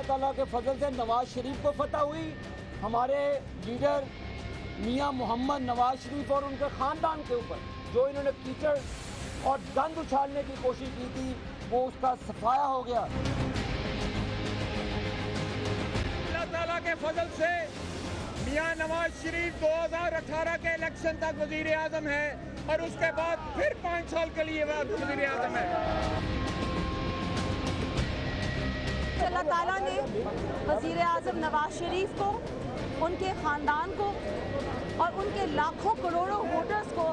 ताला के फजल से नवाज शरीफ को फतह हुई। हमारे लीडर मियां मोहम्मद नवाज शरीफ और उनके ख़ानदान के ऊपर जो इन्होंने कीचड़ और गंद उछालने की कोशिश की थी वो उसका सफाया हो गया। अल्लाह ताला के फजल से मियां नवाज शरीफ 2018 के इलेक्शन तक वजीर आजम है और उसके बाद फिर 5 साल के लिए वजीर आजम है। अल्लाह ताला ने वजीर आजम नवाज शरीफ को, उनके ख़ानदान को और उनके लाखों करोड़ों वोटर्स को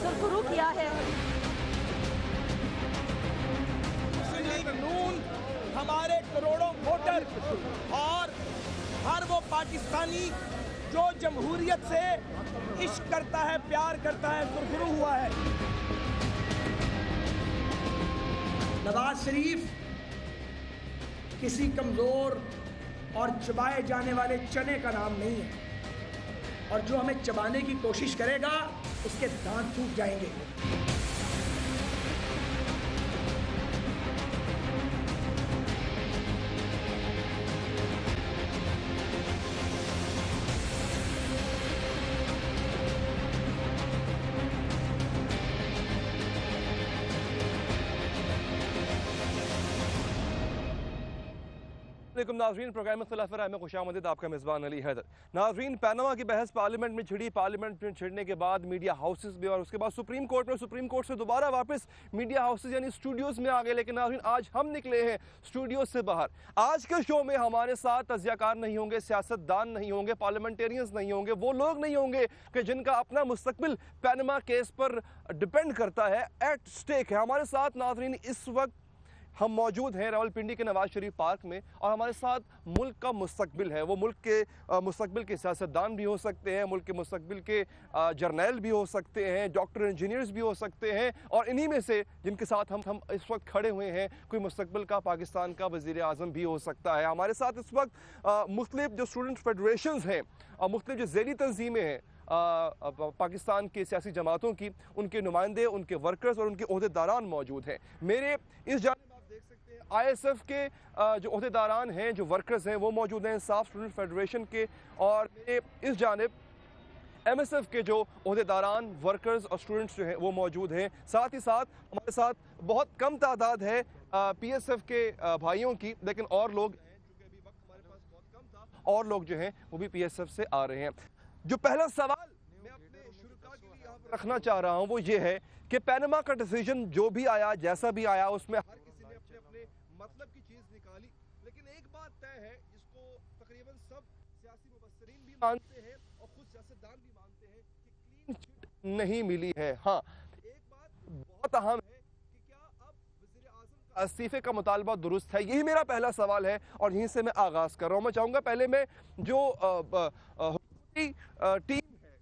सुरखरू किया है। कानून हमारे करोड़ों वोटर और हर वो पाकिस्तानी जो जमहूरियत से इश्क करता है, प्यार करता है, सुरखरू हुआ है। नवाज शरीफ किसी कमज़ोर और चबाए जाने वाले चने का नाम नहीं है और जो हमें चबाने की कोशिश करेगा उसके दांत टूट जाएंगे। नाज़रीन, प्रोग्राम में खुशामदीद, आपका मेज़बान अली हैदर। नाज़रीन, पैनामा की बहस पार्लियामेंट में छिड़ी, पार्लियामेंट में छिड़ने के बाद मीडिया हाउसेस में और उसके बाद सुप्रीम कोर्ट में, सुप्रीम कोर्ट से दोबारा वापस मीडिया हाउसेस यानी स्टूडियोज़ में आ गए। लेकिन नाज़रीन, आज हम निकले हैं स्टूडियो से बाहर। आज के शो में हमारे साथ तज़ियाकार नहीं होंगे, सियासतदान नहीं होंगे, पार्लियामेंटेरियंस नहीं होंगे, वो लोग नहीं होंगे कि जिनका अपना मुस्तकबिल पैनामा केस पर डिपेंड करता है, एट स्टेक है। हमारे साथ नाज़रीन इस वक्त हम मौजूद हैं रावलपिंडी के नवाज शरीफ पार्क में और हमारे साथ मुल्क का मुस्तकबिल है। वो मुल्क के मुस्तकबिल के सियासतदान भी हो सकते हैं, मुल्क के मुस्तकबिल के जर्नैल भी हो सकते हैं, डॉक्टर इंजीनियर्स भी हो सकते हैं और इन्हीं में से जिनके साथ हम इस वक्त खड़े हुए हैं कोई मुस्तकबिल का पाकिस्तान का वज़ीर आज़म भी हो सकता है। हमारे साथ इस वक्त मुख्तलिफ जो स्टूडेंट फेडरेशंस हैं और मुख्तलिफ जो ज़ेली तंजीमें हैं पाकिस्तान की सियासी जमातों की, उनके नुमाइंदे, उनके वर्कर्स और उनके ओहदेदारान मौजूद हैं। मेरे इस जानिब ISF के जो ओहदेदारान हैं, जो वर्कर्स हैं, वो मौजूद हैं इंसाफ स्टूडेंट फेडरेशन के, और इस जानिब MSF के जो ओहदेदारान, वर्कर्स और स्टूडेंट्स जो हैं वो मौजूद हैं। साथ ही साथ हमारे साथ बहुत कम तादाद है PSF के भाइयों की, लेकिन और लोग हैं, चूँकि अभी वक्त हमारे पास बहुत कम था, और लोग जो हैं वो भी PSF से आ रहे हैं। जो पहला सवाल मैं अपने शुरुआत के लिए यहाँ पर रखना चाह रहा हूँ वो ये है कि पैनामा का डिसीजन जो भी आया, जैसा भी आया, उसमें हर किसी ने अपने अपने मतलब की चीज़ निकाली, लेकिन एक बात तय है, इसको तकरीबन सब सियासी मुबस्सिरीन भी मानते हैं और खुद सियासतदान भी मानते हैं कि क्लीन चिट नहीं मिली है। हाँ, एक बात बहुत अहम है कि क्या अब वज़ीर आज़म का इस्तीफे का मुतालबा दुरुस्त है? यही मेरा पहला सवाल है और यहीं से मैं आगाज़ कर रहा हूँ। मैं चाहूँगा पहले मैं जो टीम है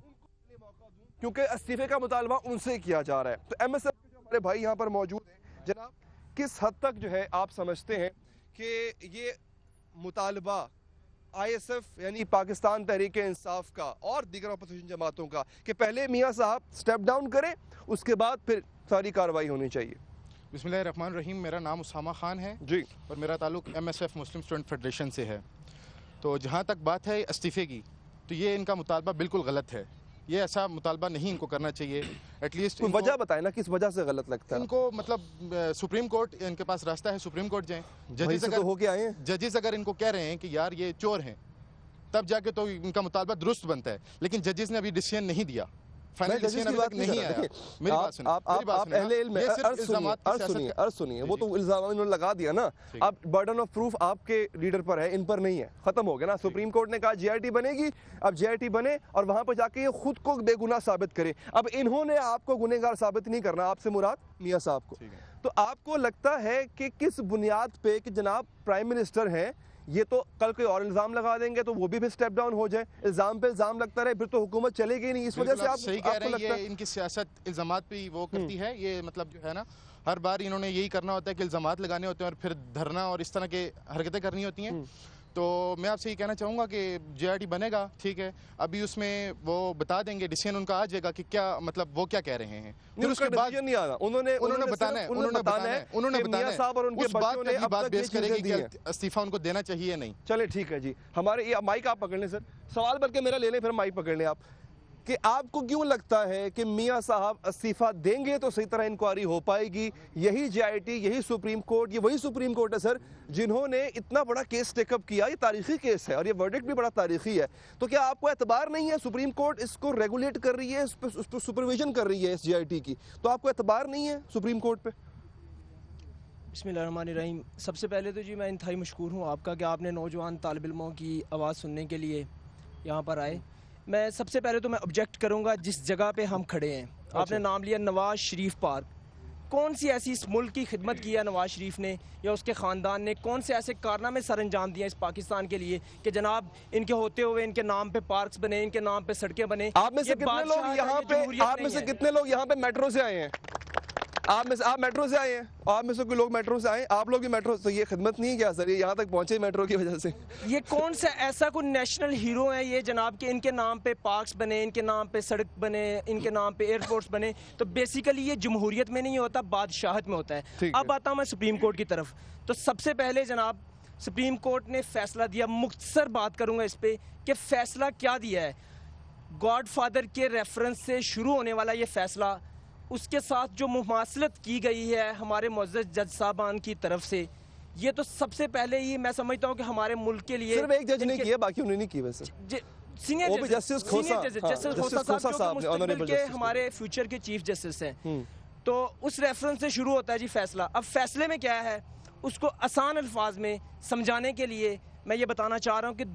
उनको मौका दूँ, क्योंकि इस्तीफे का मुतालबा उनसे किया जा रहा है। तो MSF के जो हमारे भाई यहाँ पर मौजूद हैं, जनाब, किस हद तक जो है आप समझते हैं कि ये मुतालबा ISF यानी पाकिस्तान तहरीक इंसाफ का और दीगर अपोजिशन जमातों का कि पहले मियाँ साहब स्टेप डाउन करें, उसके बाद फिर सारी कार्रवाई होनी चाहिए? बिस्मिल्लाहिर्रहमानिर्रहीम। मेरा नाम उसामा खान है जी, और मेरा ताल्लुक MSF मुस्लिम स्टूडेंट फेडरेशन से है। तो जहाँ तक बात है इस्तीफ़े की, तो ये इनका मुतालबा बिल्कुल गलत है। ये ऐसा मुतालबा नहीं इनको करना चाहिए। एटलीस्ट वजह बताए ना, किस वजह से गलत लगता है इनको? मतलब सुप्रीम कोर्ट, इनके पास रास्ता है, सुप्रीम कोर्ट जाएं। जजेस अगर हो के आए हैं, जजेस अगर इनको कह रहे हैं कि यार ये चोर हैं, तब जाके तो इनका मुतालबा दुरुस्त बनता है। लेकिन जजेस ने अभी डिसीजन नहीं दिया, फाइनल डिसीजन अभी तक नहीं आया। मेरी बात सुनिए, आप अहले इल्म है, अर्ज सुनिए, वो तो इल्जाम इन्होंने लगा दिया ना। अब बर्डन ऑफ प्रूफ आपके लीडर पर है, इन पर नहीं है, खत्म हो गया ना। सुप्रीम कोर्ट ने कहा GIT बनेगी, अब GIT बने और वहां पर जाके ये खुद को बेगुनाह साबित करे। अब इन्होंने आपको गुनहगार साबित नहीं करना, आपसे मुराद मियां साहब को। तो आपको लगता है कि किस बुनियाद पे कि जनाब प्राइम मिनिस्टर हैं, ये तो कल कोई और इल्जाम लगा देंगे तो वो भी फिर स्टेप डाउन हो जाए, इल्जाम पे इल्जाम लगता रहे, फिर तो हुकूमत चलेगी नहीं। इस वजह से आप सही कह रहे हैं, ये इनकी सियासत इल्जामात पे वो करती है। ये मतलब जो है ना, हर बार इन्होंने यही करना होता है कि इल्जामात लगाने होते हैं और फिर धरना और इस तरह के हरकतें करनी होती हैं। تو میں آپ سے یہ کہنا چاہوں گا کہ JIT بنے گا ٹھیک ہے, ابھی اس میں وہ بتا دیں گے, ڈیسیژن ان کا آ جائے گا کہ کیا مطلب وہ کیا کہہ رہے ہیں. پھر اس کے بعد نہیں آنا, انہوں نے بتانا ہے اس بات پہ بھی بات بیس کرے گی کہ استعفیٰ ان کو دینا چاہیے یا نہیں. چلے ٹھیک ہے جی, ہمارے یہ مائک آپ پکڑ لیں سر, سوال بلکہ میرا لے لیں پھر مائک پکڑ لیں آپ, کہ آپ کو کیوں لگتا ہے کہ میاں صاحب استعفیٰ دیں گے تو صحیح طرح انکوائری ہو پائے گی؟ یہی JIT, یہی سپریم کورٹ, یہ وہی سپریم کورٹ ہے سر جنہوں نے اتنا بڑا کیس ٹیک اپ کیا, یہ تاریخی کیس ہے اور یہ ورڈکٹ بھی بڑا تاریخی ہے. تو کیا آپ کو اعتبار نہیں ہے؟ سپریم کورٹ اس کو ریگولیٹ کر رہی ہے, اس پہ سپرویژن کر رہی ہے اس JIT کی, تو آپ کو اعتبار نہیں ہے سپریم کورٹ پہ؟ بسم اللہ الرحمن الرحیم. سب سے پہلے تو جی میں انتہائی مشکور ہوں آپ کا کہ آپ نے نوجوان طالب علموں کی آواز سننے کے لیے یہاں پر آئے. میں سب سے پہلے تو میں آبجیکٹ کروں گا جس جگہ پہ ہم کھڑے ہیں. آپ نے نام لیا نواز شریف پارک. کون سی ایسی اس ملک کی خدمت کی ہے نواز شریف نے یا اس کے خاندان نے؟ کون سے ایسے کارنامے سر انجام دیے اس پاکستان کے لیے کہ جناب ان کے ہوتے ہوئے ان کے نام پہ پارکس بنے, ان کے نام پہ سڑکیں بنے؟ آپ میں سے کتنے لوگ یہاں پہ میٹرو سے آئے ہیں؟ آپ میٹرو سے آئے ہیں, آپ میں سے کوئی لوگ میٹرو سے آئے ہیں, آپ لوگ بھی میٹرو سے. یہ خدمت نہیں ہے کیا سر؟ یہ یہاں تک پہنچے میٹرو کی وجہ سے. یہ کون سا ایسا کوئی نیشنل ہیرو ہے یہ جناب کہ ان کے نام پہ پارکس بنے, ان کے نام پہ سڑک بنے, ان کے نام پہ ایئرپورٹس بنے؟ تو بیسیکلی یہ جمہوریت میں نہیں ہوتا, بادشاہت میں ہوتا ہے. اب آتا ہوں میں سپریم کورٹ کی طرف. تو سب سے پہلے جناب سپریم کورٹ نے فیصلہ دیا, مختصر بات کروں گا اس پہ کہ فیصلہ کیا دیا ہے. گاڈ فادر کے ریفرنس سے شروع ہونے والا یہ فیصلہ, اس کے ساتھ جو مماثلت کی گئی ہے ہمارے معزز جج صاحبان کی طرف سے, یہ تو سب سے پہلے ہی میں سمجھتا ہوں کہ ہمارے ملک کے لیے صرف ایک جج نے کیا, باقی انہوں نے نہیں کی. ویسے سینئر جسٹس کھوسا صاحب جو مستقبل کے ہمارے فیوچر کے چیف جسٹس ہیں, تو اس ریفرنس سے شروع ہوتا ہے جی فیصلہ. اب فیصلے میں کیا ہے اس کو آسان الفاظ میں سمجھانے کے لیے میں یہ بتانا چاہ رہا ہوں کہ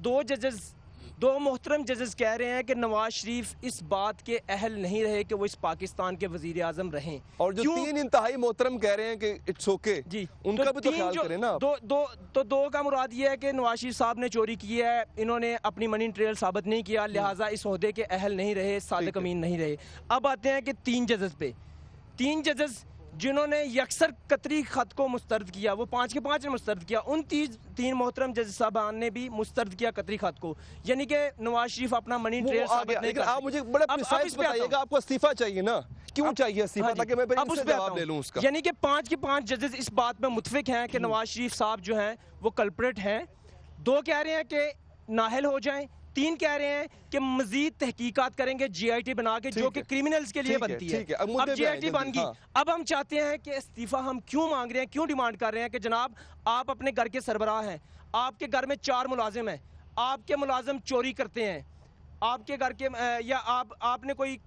دو محترم ججز کہہ رہے ہیں کہ نواز شریف اس بات کے اہل نہیں رہے کہ وہ اس پاکستان کے وزیر اعظم رہیں. اور جو تین انتہائی محترم کہہ رہے ہیں کہ اٹس اوکے, جی ان کا بھی تو خیال کریں نا. دو کا مراد یہ ہے کہ نواز شریف صاحب نے چوری کی ہے, انہوں نے اپنی منی ٹریل ثابت نہیں کیا, لہٰذا اس عہدے کے اہل نہیں رہے, صادق امین نہیں رہے. اب آتے ہیں کہ تین ججز جنہوں نے یکسر قطری خط کو مسترد کیا, وہ 5 کے 5 نے مسترد کیا, ان تین محترم جج صاحبان نے بھی مسترد کیا قطری خط کو, یعنی کہ نواز شریف اپنا منی ٹریل ثابت نہیں کرتے. آپ مجھے بڑے پریسائز بتائیے گا, آپ کو استعفیٰ چاہیے نا, کیوں چاہیے استعفیٰ, تاکہ میں پھر اس سے جواب لے لوں اس کا. یعنی کہ 5 کے 5 ججز اس بات میں متفق ہیں کہ نواز شریف صاحب جو ہیں وہ کلپریٹ ہیں. 2 کہہ رہے ہیں کہ نااہل ہو جائیں, 3 کہہ رہے ہیں کہ مزید تحقیقات کریں گے JIT بنا کے, جو کہ کرمنلز کے لیے بنتی ہے. اب JIT بن گئی, اب ہم چاہتے ہیں کہ استعفیٰ ہم کیوں مانگ رہے ہیں, کیوں ڈیمانڈ کر رہے ہیں کہ جناب آپ اپنے گھر کے سربراہ ہیں, آپ کے گھر میں 4 ملازم ہیں, آپ کے ملازم چوری کرتے ہیں, آپ کے گھر کے یا آپ نے کوئی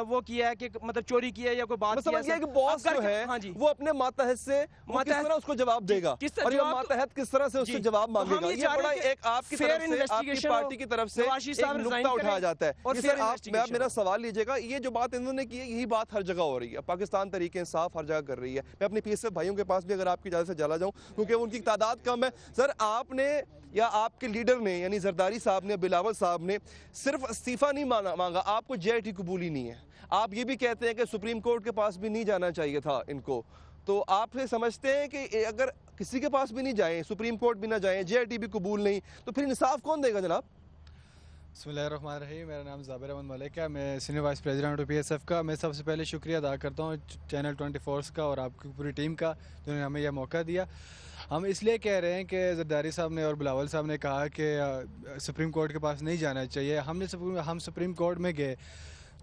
وہ کیا ہے کہ مطلب چوری کی ہے یا کوئی بات کیا ہے کہ باس جو ہے وہ اپنے ماتحت سے کس طرح اس کو جواب دے گا, اور یہ ماتحت کس طرح سے اس سے جواب مانگے گا. یہ بڑا ایک آپ کی طرف سے, آپ کی پارٹی کی طرف سے ایک نقطہ اٹھایا جاتا ہے. یہ سر آپ میرا سوال لیجئے گا, یہ جو بات انہوں نے کی ہے یہی بات ہر جگہ ہو رہی ہے, پاکستان تحریک انصاف ہر جگہ کر رہی ہے. میں اپنی PSF بھائیوں کے پاس بھی اگر آپ کی اجازت سے چلا جاؤں کیونکہ ان کی تعداد کم ہے. سر آپ نے یا آپ کے لیڈر نے یعنی زرداری صاحب نے, بلاول صاحب نے صرف استعفیٰ نہیں مانگا, آپ کو JIT قبول ہی نہیں ہے. آپ یہ بھی کہتے ہیں کہ سپریم کورٹ کے پاس بھی نہیں جانا چاہیے تھا ان کو. تو آپ سے سمجھتے ہیں کہ اگر کسی کے پاس بھی نہیں جائیں, سپریم کورٹ بھی نہ جائیں, JIT بھی قبول نہیں, تو پھر انصاف کون دے گا جناب؟ بسم اللہ الرحمن الرحیم. میرا نام زابر احمد ملک ہے, میں سینئر وائس پریزیڈنٹ PSF کا. میں سب سے پہلے شکریہ ادا کرتا ہوں چینل 24 کا اور آپ کی پوری ٹیم کا جنہوں نے ہمیں یہ موقع دیا. ہم اس لیے کہہ رہے ہیں کہ زرداری صاحب نے اور بلاول صاحب نے کہا کہ سپریم کورٹ کے پاس نہیں جانا چاہیے. ہم سپریم کورٹ میں گئے,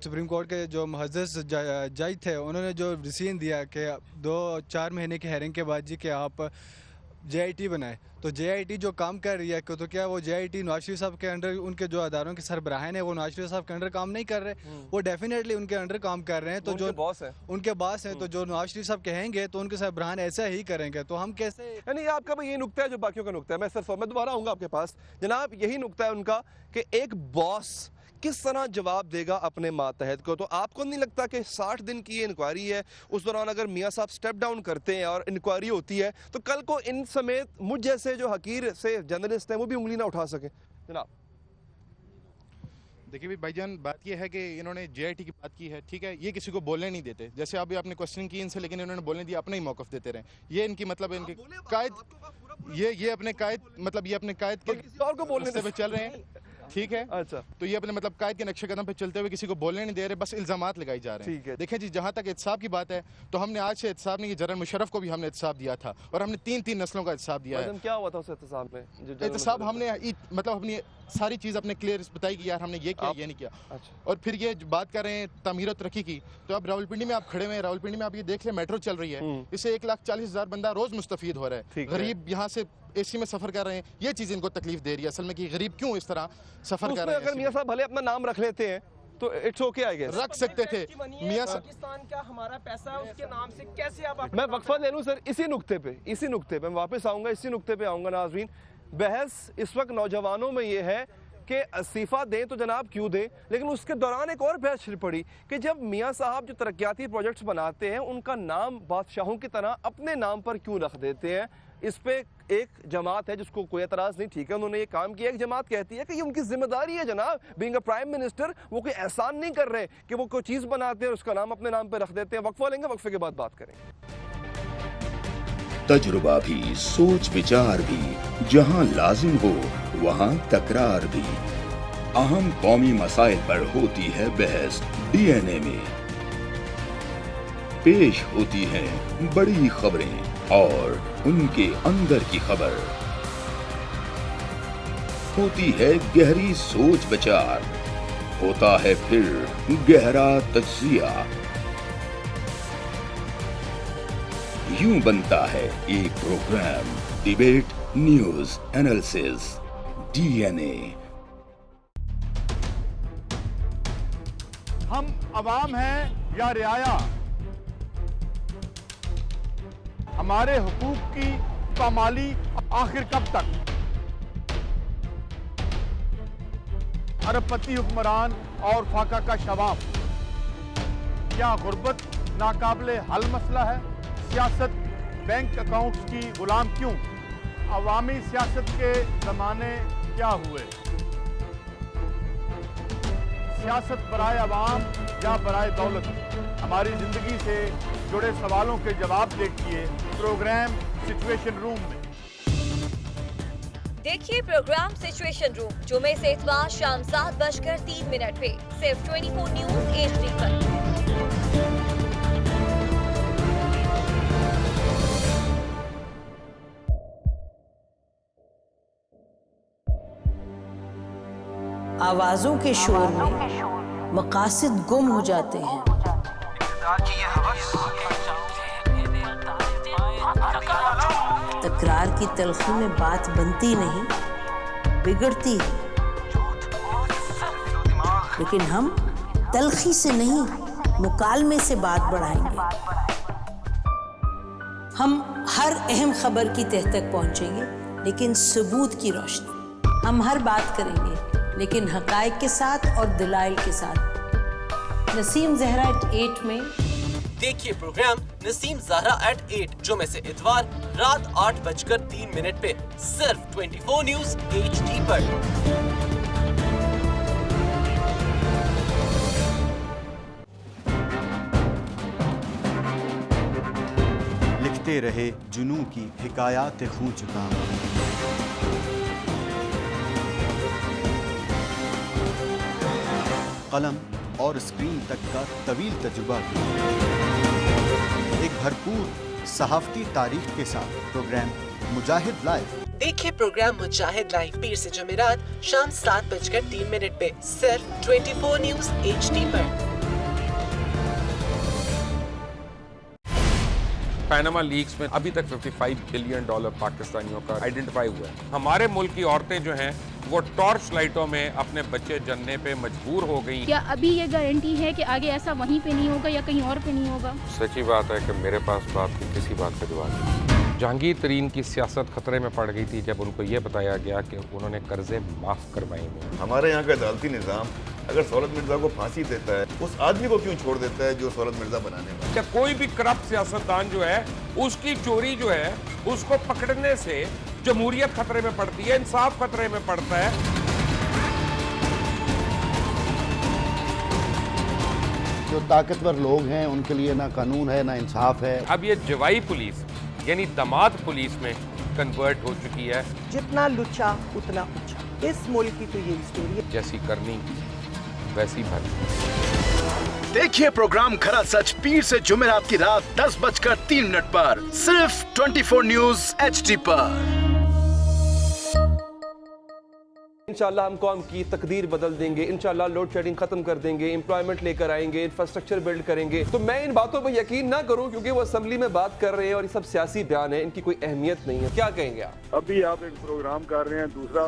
سپریم کورٹ کے جو معزز جج تھے انہوں نے جو ڈیسیژن دیا کہ 2-4 مہینے کی ہیئرنگ کے بعد جی کہ آپ JIT بنائیں, تو JIT جو کام کر رہی ہے تو کیا وہ JIT نواز شریف صاحب کے انڈر, ان کے جو اداروں کے سربراہان ہیں وہ نواز شریف صاحب کے انڈر کام نہیں کر رہے, وہ ڈیفینیٹلی ان کے انڈر کام کر رہے ہیں. تو جو ان کے باس ہیں, تو جو نواز شریف صاحب کہیں گے تو ان کے سربراہان ایسا ہی کریں گے. تو ہم کیسے, یعنی آپ کا بھی یہی نقطہ ہے جو باقیوں کا نقطہ ہے. میں دوبارہ آؤں گا آپ کے پاس جناب. یہی نقطہ ہے ان کا کہ ایک باس کس طرح جواب دے گا اپنے ماتحت کو. تو آپ کو نہیں لگتا کہ 60 دن کی یہ انکوائری ہے, اس دوران اگر میاں صاحب سٹیپ ڈاؤن کرتے ہیں اور انکوائری ہوتی ہے تو کل کو ان سمیت مجھ جیسے جو حقیر سے جرنلسٹ ہیں وہ بھی انگلی نہ اٹھا سکیں؟ جناب देखिए भी भाईजान, बात ये है कि इन्होंने JIT की बात की है, ठीक है, ये किसी को बोलने नहीं देते। जैसे अभी आपने क्वेश्चन की इनसे, लेकिन इन्होंने बोलने दिया, अपना ही मौकफ देते रहे। ये इनकी मतलब इनकी कायद, ये अपने कायद मतलब ये अपने कायद के और को बोलने पे चल रहे हैं, ठीक है। अच्छा, तो ये अपने मतलब कायद के नक्शे कदम पे चलते हुए किसी को बोलने नहीं दे रहे, बस इल्जामात लगाई जा रहे हैं। ठीक है। देखिए जी, जहाँ तक एहतसाब की बात है, तो हमने आज से एहतसाब नहीं, जनरल मुशर्रफ को भी हमने एहतसाब दिया था, और हमने 3 नस्लों का एहतसाब दिया है। क्या हुआ था उस एहतसाब में? एहतसाब हमने मतलब अपनी सारी चीज़ अपने क्लियर बताई कि यार हमने ये किया, ये नहीं किया। अच्छा। और फिर ये बात कर रहे हैं तमीर और तरक्की की, तो अब रावलपिंडी में आप खड़े हुए हैं, रावलपिंडी में आप ये देख लें, मेट्रो चल रही है, इससे 1,40,000 बंदा रोज मुस्तफीद हो रहा है। गरीब यहाँ से AC में सफर कर रहे हैं, ये चीज़ इनको तकलीफ दे रही है असल में, कि गरीब क्यों इस तरह सफर कर रहे हैं। अगर मियां साहब भले अपना नाम रख लेते हैं तो इट्स ओके, आई गेस रख सकते थे। मियां साहब, पाकिस्तान का हमारा पैसा है, उसके नाम से कैसे आप मैं वक्फा ले लूं सर, इसी नुक्ते पे मैं वापस आऊंगा, इसी नुक्ते पे आऊंगा। नाज़रीन, बहस इस वक्त नौजवानों में ये है कि इस्तीफ़ा दें तो जनाब क्यों दें, लेकिन उसके दौरान एक और बहस छिड़ पड़ी कि जब मियां साहब जो तरक्याती प्रोजेक्ट्स बनाते हैं, उनका नाम बादशाहों की तरह अपने नाम पर क्यों रख देते हैं। इस पे एक जमात है जिसको कोई एतराज़ नहीं, ठीक है, उन्होंने ये काम किया। एक जमात कहती है कि ये उनकी जिम्मेदारी है जनाब, बीइंग अ प्राइम मिनिस्टर, वो कोई एहसान नहीं कर रहे कि वो कोई चीज़ बनाते हैं और उसका नाम अपने नाम पर रख देते हैं। वक्फा लेंगे, वक्फे के बाद बात करेंगे। तजुर्बा भी, सोच विचार भी, जहां लाजिम हो वहां तकरार भी। अहम कौमी मसाइल पर होती है बहस DNA में। पेश होती हैं बड़ी खबरें और उनके अंदर की खबर। होती है गहरी सोच विचार, होता है फिर गहरा तज्जिया। यूं बनता है एक programme, debate news analysis, DNA। हम अवाम हैं या रियाया, हमारे हुकूक की पामाली आखिर कब तक? अरबपति हुक्मरान और फाका का शवाब, क्या गुर्बत नाकाबिले हल मसला है? सियासत बैंक अकाउंट्स की गुलाम क्यों? अवामी सियासत के ज़माने क्या हुए? सियासत बराए अवाम या बराए दौलत? हमारी ज़िंदगी से जुड़े सवालों के जवाब देखिए प्रोग्राम सिचुएशन रूम में। देखिए प्रोग्राम सिचुएशन रूम जुमे से इतवार शाम 7:03 पे सिर्फ 24 न्यूज़ HD पर। आवाजों के शोर में मकासद गुम हो जाते हैं। तकरार की तलखी में बात बनती नहीं, बिगड़ती है। लेकिन हम तलखी से नहीं, मुकालमे से बात बढ़ाएंगे। हम हर अहम खबर की तह तक पहुंचेंगे, लेकिन सबूत की रोशनी। हम हर बात करेंगे, लेकिन हकायक के साथ और दलाइल के साथ। नसीम ज़हरा at 8 में देखिए प्रोग्राम नसीम ज़हरा at 8 जुमे से इतवार रात 8:03 पे सिर्फ 24 न्यूज़ HD पर। लिखते रहे जुनू की हिकायात खूं चुका, कलम और स्क्रीन तक का तवील तजुर्बा किया। एक भरपूर सहाफ़ती तारीख के साथ प्रोग्राम मुजाहिद लाइव। देखिए प्रोग्राम मुजाहिद लाइव पीर से जुमेरात शाम 7:03 पे सिर्फ 24 न्यूज़ HD पर। पैनामा लीक्स में अभी तक $55 बिलियन पाकिस्तानियों का आइडेंटिफाई हुआ है। हमारे मुल्क की औरतें जो हैं वो टॉर्च लाइटों में अपने बच्चे जनने पे मजबूर हो गई। क्या अभी ये गारंटी है कि आगे ऐसा वहीं पे नहीं होगा या कहीं और पे नहीं होगा? सच्ची बात है कि मेरे पास बात की किसी बात का जवाब नहीं। जहांगीर तरीन की सियासत खतरे में पड़ गई थी जब उनको ये बताया गया कि उन्होंने कर्जे माफ करवाएंगे। हमारे यहाँ का अदालती निज़ाम अगर सौलत मिर्जा को फांसी देता है, उस आदमी को क्यों छोड़ देता है जो सौलत मिर्जा बनाने वाला? क्या कोई भी करप्ट सियासतदान जो है उसकी चोरी जो है उसको पकड़ने से जमहूरियत खतरे में पड़ती है, इंसाफ खतरे में पड़ता है। जो ताकतवर लोग हैं उनके लिए ना कानून है ना इंसाफ है। अब ये जवाई पुलिस यानी दामाद पुलिस में कन्वर्ट हो चुकी है। जितना लुच्चा उतना ऊंचा, इस मुल्क की तो ये स्टोरी है। जैसी करनी वैसी भरनी। देखिए प्रोग्राम खरा सच पीर से जुमेरात की रात 10:03 पर सिर्फ 24 न्यूज HD पर। इंशाल्लाह हम कौम की तकदीर बदल देंगे, इंशाल्लाह लोड शेडिंग खत्म कर देंगे, एम्प्लॉयमेंट लेकर आएंगे, इंफ्रास्ट्रक्चर बिल्ड करेंगे। तो मैं इन बातों पर यकीन ना करूं क्योंकि वो असेंबली में बात कर रहे हैं और ये सब सियासी बयान है, इनकी कोई अहमियत नहीं है। क्या कहेंगे आप? अभी आप एक प्रोग्राम कर रहे हैं, दूसरा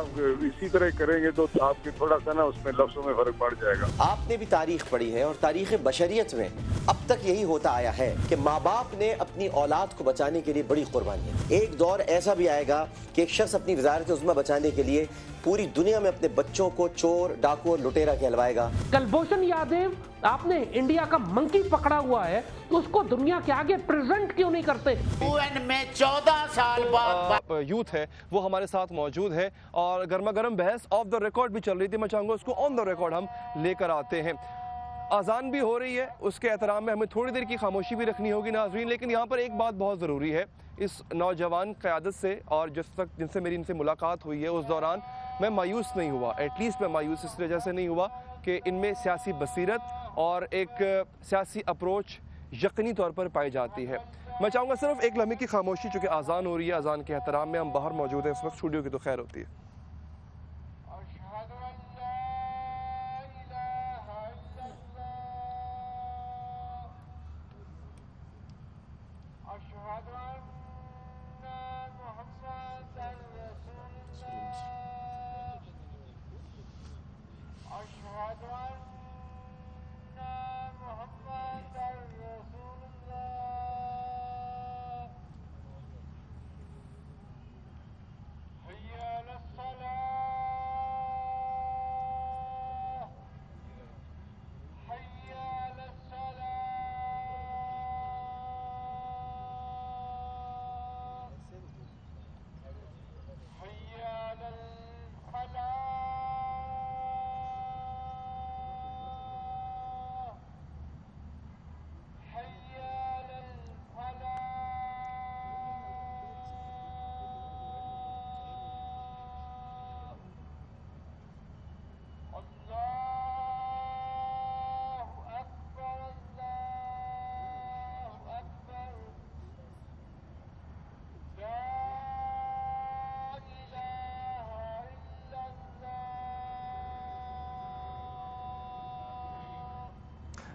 इसी तरह करेंगे तो आपके थोड़ा सा ना उसमें लफ्जों में फर्क पड़ जाएगा। आपने भी तारीख पढ़ी है और तारीख बशरियत में अब तक यही होता आया है कि माँ बाप ने अपनी औलाद को बचाने के लिए बड़ी कुर्बानियां। एक दौर ऐसा भी आएगा कि एक शख्स अपनी वजारत उज़्मा बचाने के लिए पूरी दुनिया में अपने बच्चों को चोर, डाकू और लुटेरा कहलवाएगा। कुलभूषण यादव, आपने इंडिया का मंकी पकड़ा हुआ है, तो उसको दुनिया के आगे प्रेजेंट क्यों नहीं करते? UN में 14 साल बाद यूथ है वो हमारे साथ मौजूद है और गर्मा गर्म बहस ऑफ द रिकॉर्ड भी चल रही थी। मैं चाहूँगा उसको ऑन द रिकॉर्ड हम लेकर आते हैं। अजान भी हो रही है, उसके एहतराम में हमें थोड़ी देर की खामोशी भी रखनी होगी नाज़रीन। लेकिन यहाँ पर एक बात बहुत ज़रूरी है, इस नौजवान क़यादत से और जिनसे मेरी इनसे मुलाकात हुई है उस दौरान मैं मायूस नहीं हुआ। एटलीस्ट मैं मायूस इस वजह से नहीं हुआ कि इनमें सियासी बसीरत और एक सियासी अप्रोच यकीनी तौर पर पाई जाती है। मैं चाहूँगा सिर्फ एक लम्हे की खामोशी, चूँकि अजान हो रही है, अजान के एहतराम में हम बाहर मौजूद हैं इस वक्त, स्टूडियो की तो खैर होती है।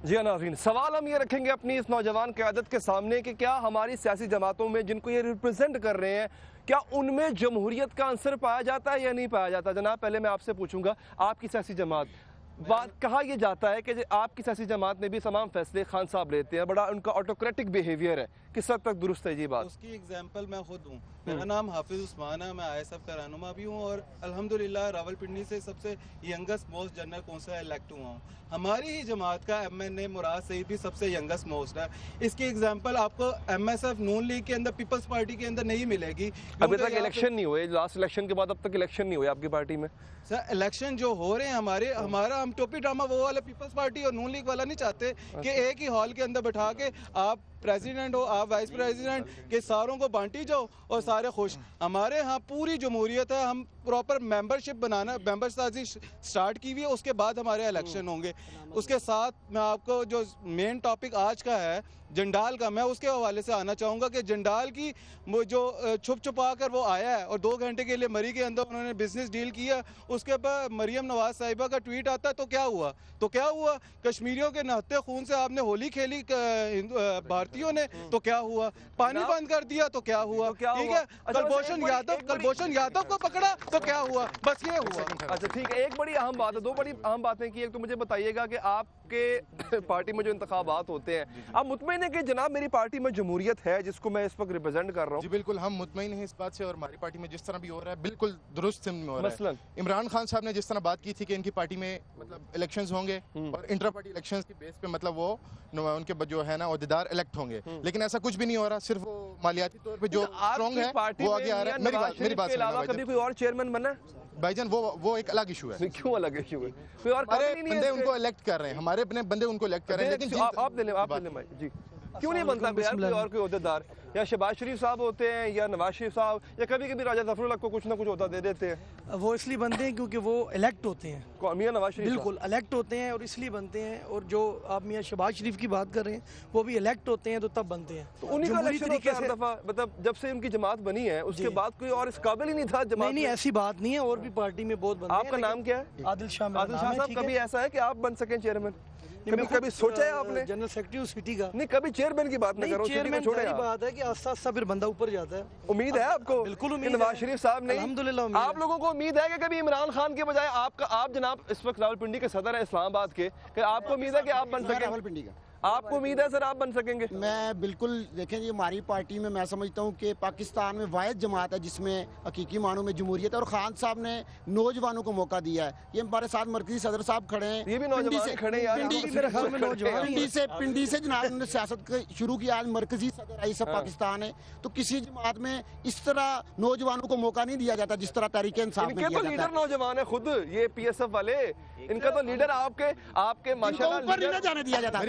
जी हाँ नाज़रीन, सवाल हम ये रखेंगे अपनी इस नौजवान क़यादत के सामने कि क्या हमारी सियासी जमातों में जिनको ये रिप्रेजेंट कर रहे हैं, क्या उनमें जमहूरियत का अंसर पाया जाता है या नहीं पाया जाता? जनाब, पहले मैं आपसे पूछूंगा, आपकी सियासी जमात, बात कहा यह जाता है कि आपकी सियासी जमात में भी तमाम फैसले खान साहब लेते हैं, बड़ा उनका ऑटोक्रेटिक बिहेवियर है, किस हद तक दुरुस्त है ये बात? उसकी एग्जांपल मैं खुद हूँ। मेरा नाम हाफिज उस्मान है, मैं ISF का रहनुमा भी हूँ और अल्हम्दुलिल्लाह रावलपिंडी से सबसे youngest most general council elect हुआ हूँ। हमारी ही जमात का MNA मुराद सईद भी सबसे यंगेस्ट मोस्ट है। इसकी एग्जांपल आपको MSF नून लीग के अंदर, पीपल्स पार्टी के अंदर नहीं मिलेगी। अभी तक इलेक्शन नहीं हुए, लास्ट इलेक्शन के बाद अब तक इलेक्शन नहीं हुए आपकी पार्टी में? सर, इलेक्शन जो हो रहे हैं हमारा हम टोपी ड्रामा वो वाला पीपल्स पार्टी और नून लीग वाला नहीं चाहते कि एक ही हॉल के अंदर बैठा के आप प्रेसिडेंट हो, आप वाइस प्रेसिडेंट के सारों को बांटी जाओ और सारे खुश। हमारे यहाँ पूरी जमहूरियत है, हम प्रॉपर मेंबरशिप बनाना, मेंबर साजी स्टार्ट की हुई है, उसके बाद हमारे इलेक्शन होंगे। उसके साथ मैं आपको जो मेन टॉपिक आज का है जंडाल का, मैं उसके हवाले से आना चाहूँगा कि जंडाल की वो जो छुप छुपा कर वो आया है और 2 घंटे के लिए मरी के अंदर उन्होंने बिजनेस डील किया, उसके बाद मरियम नवाज साहिबा का ट्वीट आता है तो क्या हुआ? कश्मीरियों के नहते खून से आपने होली खेली भारतीयों ने, तो क्या हुआ? पानी बंद कर दिया तो क्या हुआ? ठीक है, कुलभूषण यादव को पकड़ा तो क्या हुआ? बस ये हुआ। अच्छा ठीक है, एक बड़ी अहम बात है, 2 बड़ी अहम बातें की। एक तो मुझे बताइएगा कि आपके पार्टी में जो इंतखाबात होते हैं, आप मुतमईन है कि जनाब मेरी पार्टी में जमहूरियत है जिसको मैं इस वक्त रिप्रेजेंट कर रहा हूँ? जी बिल्कुल, हम मुतमईन हैं इस बात से और हमारी पार्टी में जिस तरह भी हो रहा है बिल्कुल दुरुस्त में हो रहा है। इमरान खान साहब ने जिस तरह बात की थी कि इनकी पार्टी में मतलब इलेक्शंस होंगे और इंट्रा पार्टी इलेक्शंस की बेस पे मतलब वो उनके जो है ना ओहदेदार इलेक्ट होंगे, लेकिन ऐसा कुछ भी नहीं हो रहा। सिर्फ वो मालियाती तौर पे जो स्ट्रॉन्ग है वो आगे आ रहा है। मेरी बात कभी कोई और चेयरमैन बना भाईजान, वो एक अलग इशू है। क्यों अलग इशू है? कोई और बंदे उनको इलेक्ट कर रहे हैं, हमारे हमारे अपने बंदे उनको इलेक्ट करें, लेकिन आप ले लें जी, क्यों नहीं बनता यार कोई और कोई अहदेदार, या शहबाज शरीफ साहब होते हैं या नवाज शरीफ साहब या कभी कभी राजा ज़फरुल्लाह को कुछ ना कुछ होता दे देते हैं। वो इसलिए बनते हैं क्योंकि वो इलेक्ट होते हैं, मियां नवाज शरीफ बिल्कुल इलेक्ट होते हैं और इसलिए बनते हैं। और जो आप मियां शहबाज शरीफ की बात कर रहे हैं वो भी इलेक्ट होते हैं तो तब बनते हैं। तो उन्हीं का इलेक्शन होता है हर दफा, मतलब जब से उनकी जमात बनी है उसके बाद कोई और इस काबिल ही नहीं था जमात। नहीं ऐसी बात नहीं है, और भी पार्टी में बहुत बंदे हैं। आपका नाम क्या है? आदिल शाह। आदिल शाह साहब, कभी ऐसा है कि आप बन सकें चेयरमैन? कभी सोचा है आपने? जनरल सेक्रेटरी सिटी का नहीं, कभी चेयरमैन की बात नहीं कर रहा हूं, चेयरमैन की बात है कि आस्ता आस्ता फिर बंदा ऊपर जाता है। उम्मीद है आपको? बिल्कुल उम्मीद। नवाज शरीफ साहब नहीं, अल्हम्दुलिल्लाह। आप लोगों को उम्मीद है कि कभी इमरान खान के बजाय आप जनाब इस वक्त रावलपिंडी के सदर है इस्लामाबाद के, कि आपको उम्मीद है कि आप बन सकें? रावलपिंडी का आपको उम्मीद है सर आप बन सकेंगे? मैं बिल्कुल, देखें जी हमारी पार्टी में मैं समझता हूँ कि पाकिस्तान में वाहिद जमात है जिसमें हकीकी मानों में जमहूरियत है, और खान साहब ने नौजवानों को मौका दिया है। ये हमारे साथ मरकजी सदर साहब खड़े हैं, ये भी नौजवान खड़े हैं यार, पिंडी से जनाब ने सियासत शुरू की, आज मरकजी सदर रईस पाकिस्तान है। तो किसी जमात में इस तरह नौजवानों को मौका नहीं दिया जाता जिस तरह तहरीक इंसाफ में दिया जाता है। लीडर नौजवान है खुद, ये PSF वाले, इनका तो लीडर आपके माशाल्लाह ऊपर नहीं जाने दिया जाता,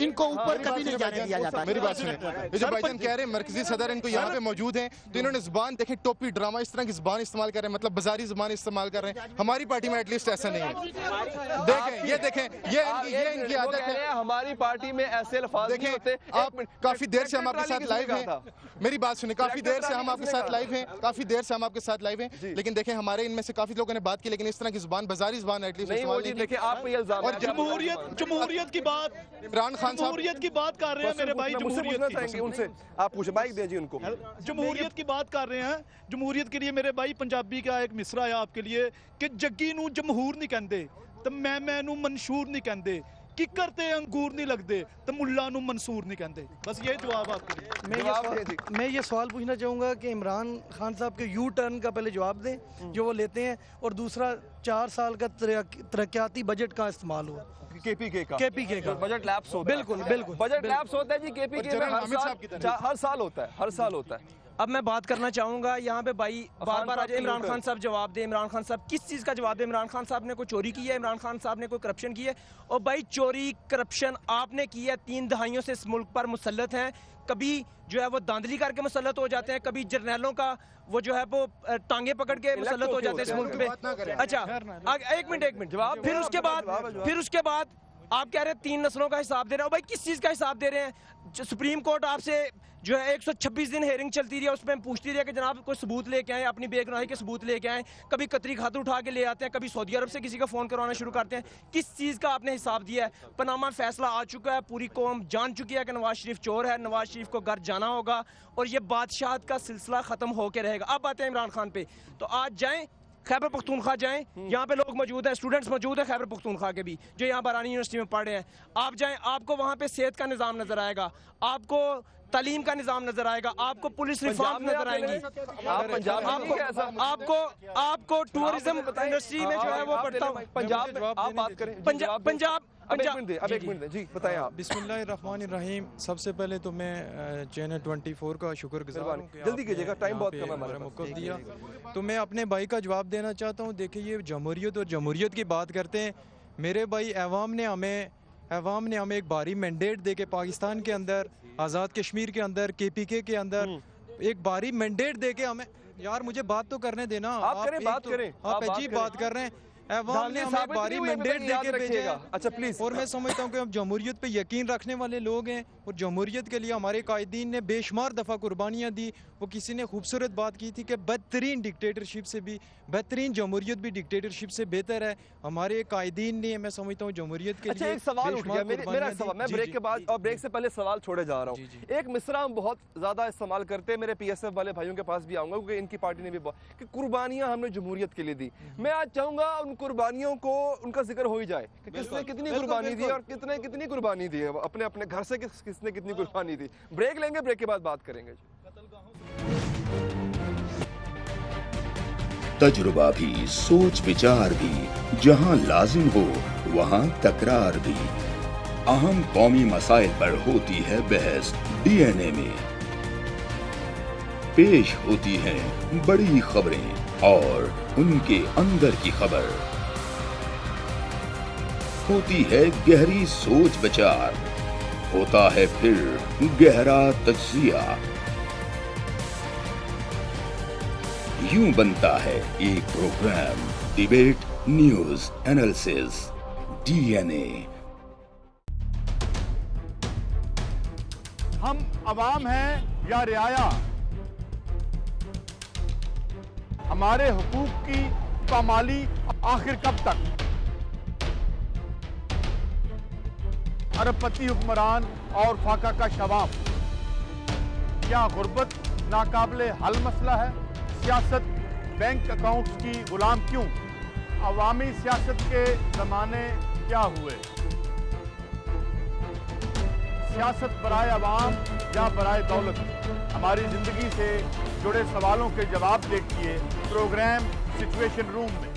इनको ऊपर कभी नहीं जाने दिया जाता। मेरी बात सुने, ये जो भाईजान कह रहे हैं मरकजी सदर इनको यहाँ पे मौजूद हैं, तो इन्होंने जुबान देखें टोपी ड्रामा इस तरह की जुबान इस्तेमाल कर रहे हैं, मतलब बाजारी जुबान इस्तेमाल कर रहे हैं। हमारी पार्टी में एटलीस्ट ऐसा नहीं है। देखें ये इनकी आदत है। हमारी पार्टी में ऐसे अल्फाज नहीं होते। आप काफी देर से हम आपके साथ लाइव हैं, मेरी बात सुने, काफी देर से हम आपके साथ लाइव हैं, लेकिन देखें हमारे इनमें से काफी लोगों ने बात की, लेकिन इस तरह की जुबान बाजारी जुबान एटलीस्ट देखिए आप ये इल्जाम, और जमहूरियत की बात, इमरान खान जमहूरियत की बात कर रहे हैं मेरे भाई, जमहूरियत उनसे आप पूछे, माइक दीजिए उनको। जमहूरियत की बात कर रहे हैं, जमहूरियत के लिए मेरे भाई पंजाबी का एक मिसरा है आपके लिए कि जग्गी नू जमहूर नहीं कहंदे तो मैं नू मंशूर नहीं कहंदे, किकर ते अंगूर नहीं लगते तो मुल्ला नू मंसूर नहीं कहते। बस ये जवाब आपके लिए। मैं ये सवाल पूछना चाहूँगा कि इमरान खान साहब के यू टर्न का पहले जवाब दें जो वो लेते हैं, और दूसरा 4 साल का तरक्याती बजट का इस्तेमाल हुआ केपीके का बजट लैप्स होता है। बिल्कुल बजट लैप्स होता है जी, केपीके में हर साल होता है। अब मैं बात करना चाहूँगा यहाँ पे भाई बार आज इमरान खान साहब जवाब दे, इमरान खान साहब किस चीज़ का जवाब दे? इमरान खान साहब ने कोई चोरी की है? इमरान खान साहब ने कोई करप्शन की है? और भाई चोरी करप्शन आपने की है, 3 दहाइयों से इस मुल्क पर मुसल्लत हैं। कभी जो है वो धांधली करके मुसल्लत हो जाते हैं, कभी जर्नैलों का वो जो है वो टांगे पकड़ के मुसल्लत हो जाते हैं इस मुल्क पे। अच्छा एक मिनट जवाब। फिर उसके बाद आप कह रहे हैं 3 नस्लों का हिसाब दे रहे हो। भाई किस चीज़ का हिसाब दे रहे हैं? सुप्रीम कोर्ट आपसे जो है 126 दिन हेयरिंग चलती रही है, उसमें पूछती रही है कि जनाब कोई सबूत लेके आए, अपनी बेगुनाही के सबूत लेके आए। कभी कतरी खातर उठा के ले आते हैं, कभी सऊदी अरब से किसी का फ़ोन करवाना शुरू करते हैं। किस चीज़ का आपने हिसाब दिया है? पनामा फैसला आ चुका है, पूरी कौम जान चुकी है कि नवाज शरीफ चोर है, नवाज शरीफ को घर जाना होगा और ये बादशाहत का सिलसिला ख़त्म होकर रहेगा। अब आते हैं इमरान खान पे, तो आज जाएँ खैबर पख्तूनख्वा जाएं, यहाँ पे लोग मौजूद हैं, स्टूडेंट्स मौजूद हैं खैबर पख्तूनख्वा के भी जो यहाँ बारानी यूनिवर्सिटी में पढ़ रहे हैं। आप जाएं, आपको वहाँ पे सेहत का निज़ाम नज़र आएगा, आपको तालीम का निज़ाम नजर आएगा, आपको पुलिस रिफॉर्म नजर आएंगी, आपको टूरिज्म इंडस्ट्री में जो है वो बढ़ता हुआ पंजाब में आप बात करें। पंजाब अब एक मिनट जी बताएं आप। बिस्मिल्लाहिर्रहमानिर्रहीम। सबसे पहले तो मैं चैनल 24 का शुक्रगुजार हूं कि जल्दी कीजिएगा, टाइम बहुत कम है हमारा मौका दिया। तो मैं अपने भाई का जवाब देना चाहता हूं। देखिए ये जमहूरियत और जमहूरियत की बात करते हैं मेरे भाई, अवाम ने हमें एक भारी मैंडेट दे के पाकिस्तान के अंदर, आज़ाद कश्मीर के अंदर, KPK के अंदर एक भारी मैंडेट दे के हमें, यार मुझे बात तो करने देना, आप अजीब बात कर रहे हैं। अवाम ने हमें भारी मैंडेट देके भेजेगा। अच्छा प्लीज। और मैं समझता हूँ कि हम जमहूरियत पे यकीन रखने वाले लोग हैं और जमहूरियत के लिए हमारे कायदीन ने बेशुमार दफ़ा कुर्बानियाँ दी। वो किसी ने खूबसूरत बात की थी कि बदतरीन डिक्टेटरशिप से भी बेहतरीन जमहूरियत भी डिक्टेटरशिप से बेहतर है। हमारे कायदीन ने, मैं समझता हूँ जमहूरियत के लिए एक सवाल उठ गया मेरा सवाल, मैं ब्रेक के बाद और ब्रेक से पहले सवाल छोड़े जा रहा हूँ। एक मिसरा हम बहुत ज़्यादा इस्तेमाल करते हैं, मेरे PSF वाले भाइयों के पास भी आऊँगा क्योंकि इनकी पार्टी ने भी कि कुर्बानियाँ हमने जमहूरियत के लिए दी। मैं आज चाहूँगा उन कुर्बानियों को उनका जिक्र हो ही जाए कि किसने कितनी कुर्बानी दी और कितनी कुर्बानी दी है अपने अपने घर से, किसने कितनी कुर्बानी दी। ब्रेक लेंगे, ब्रेक के बाद बात करेंगे। तजुर्बा भी, सोच विचार भी, जहां लाजिम हो वहां तकरार भी। अहम कौमी मसाइल पर होती है बहस DNA में। पेश होती हैं बड़ी खबरें और उनके अंदर की खबर। होती है गहरी सोच विचार, होता है फिर गहरा तज्जिया। यूं बनता है एक programme debate news analysis DNA। हम अवाम हैं या रियाया, हमारे हुकूक की पामाली आखिर कब तक? अरबपति हुक्मरान और फाका का शवाब, क्या गुर्बत नाकाबिले हल मसला है? सियासत बैंक अकाउंट्स की गुलाम क्यों? अवामी सियासत के ज़माने क्या हुए? सियासत बराए अवाम या बराए दौलत? हमारी ज़िंदगी से जुड़े सवालों के जवाब देखिए प्रोग्राम सिचुएशन रूम में।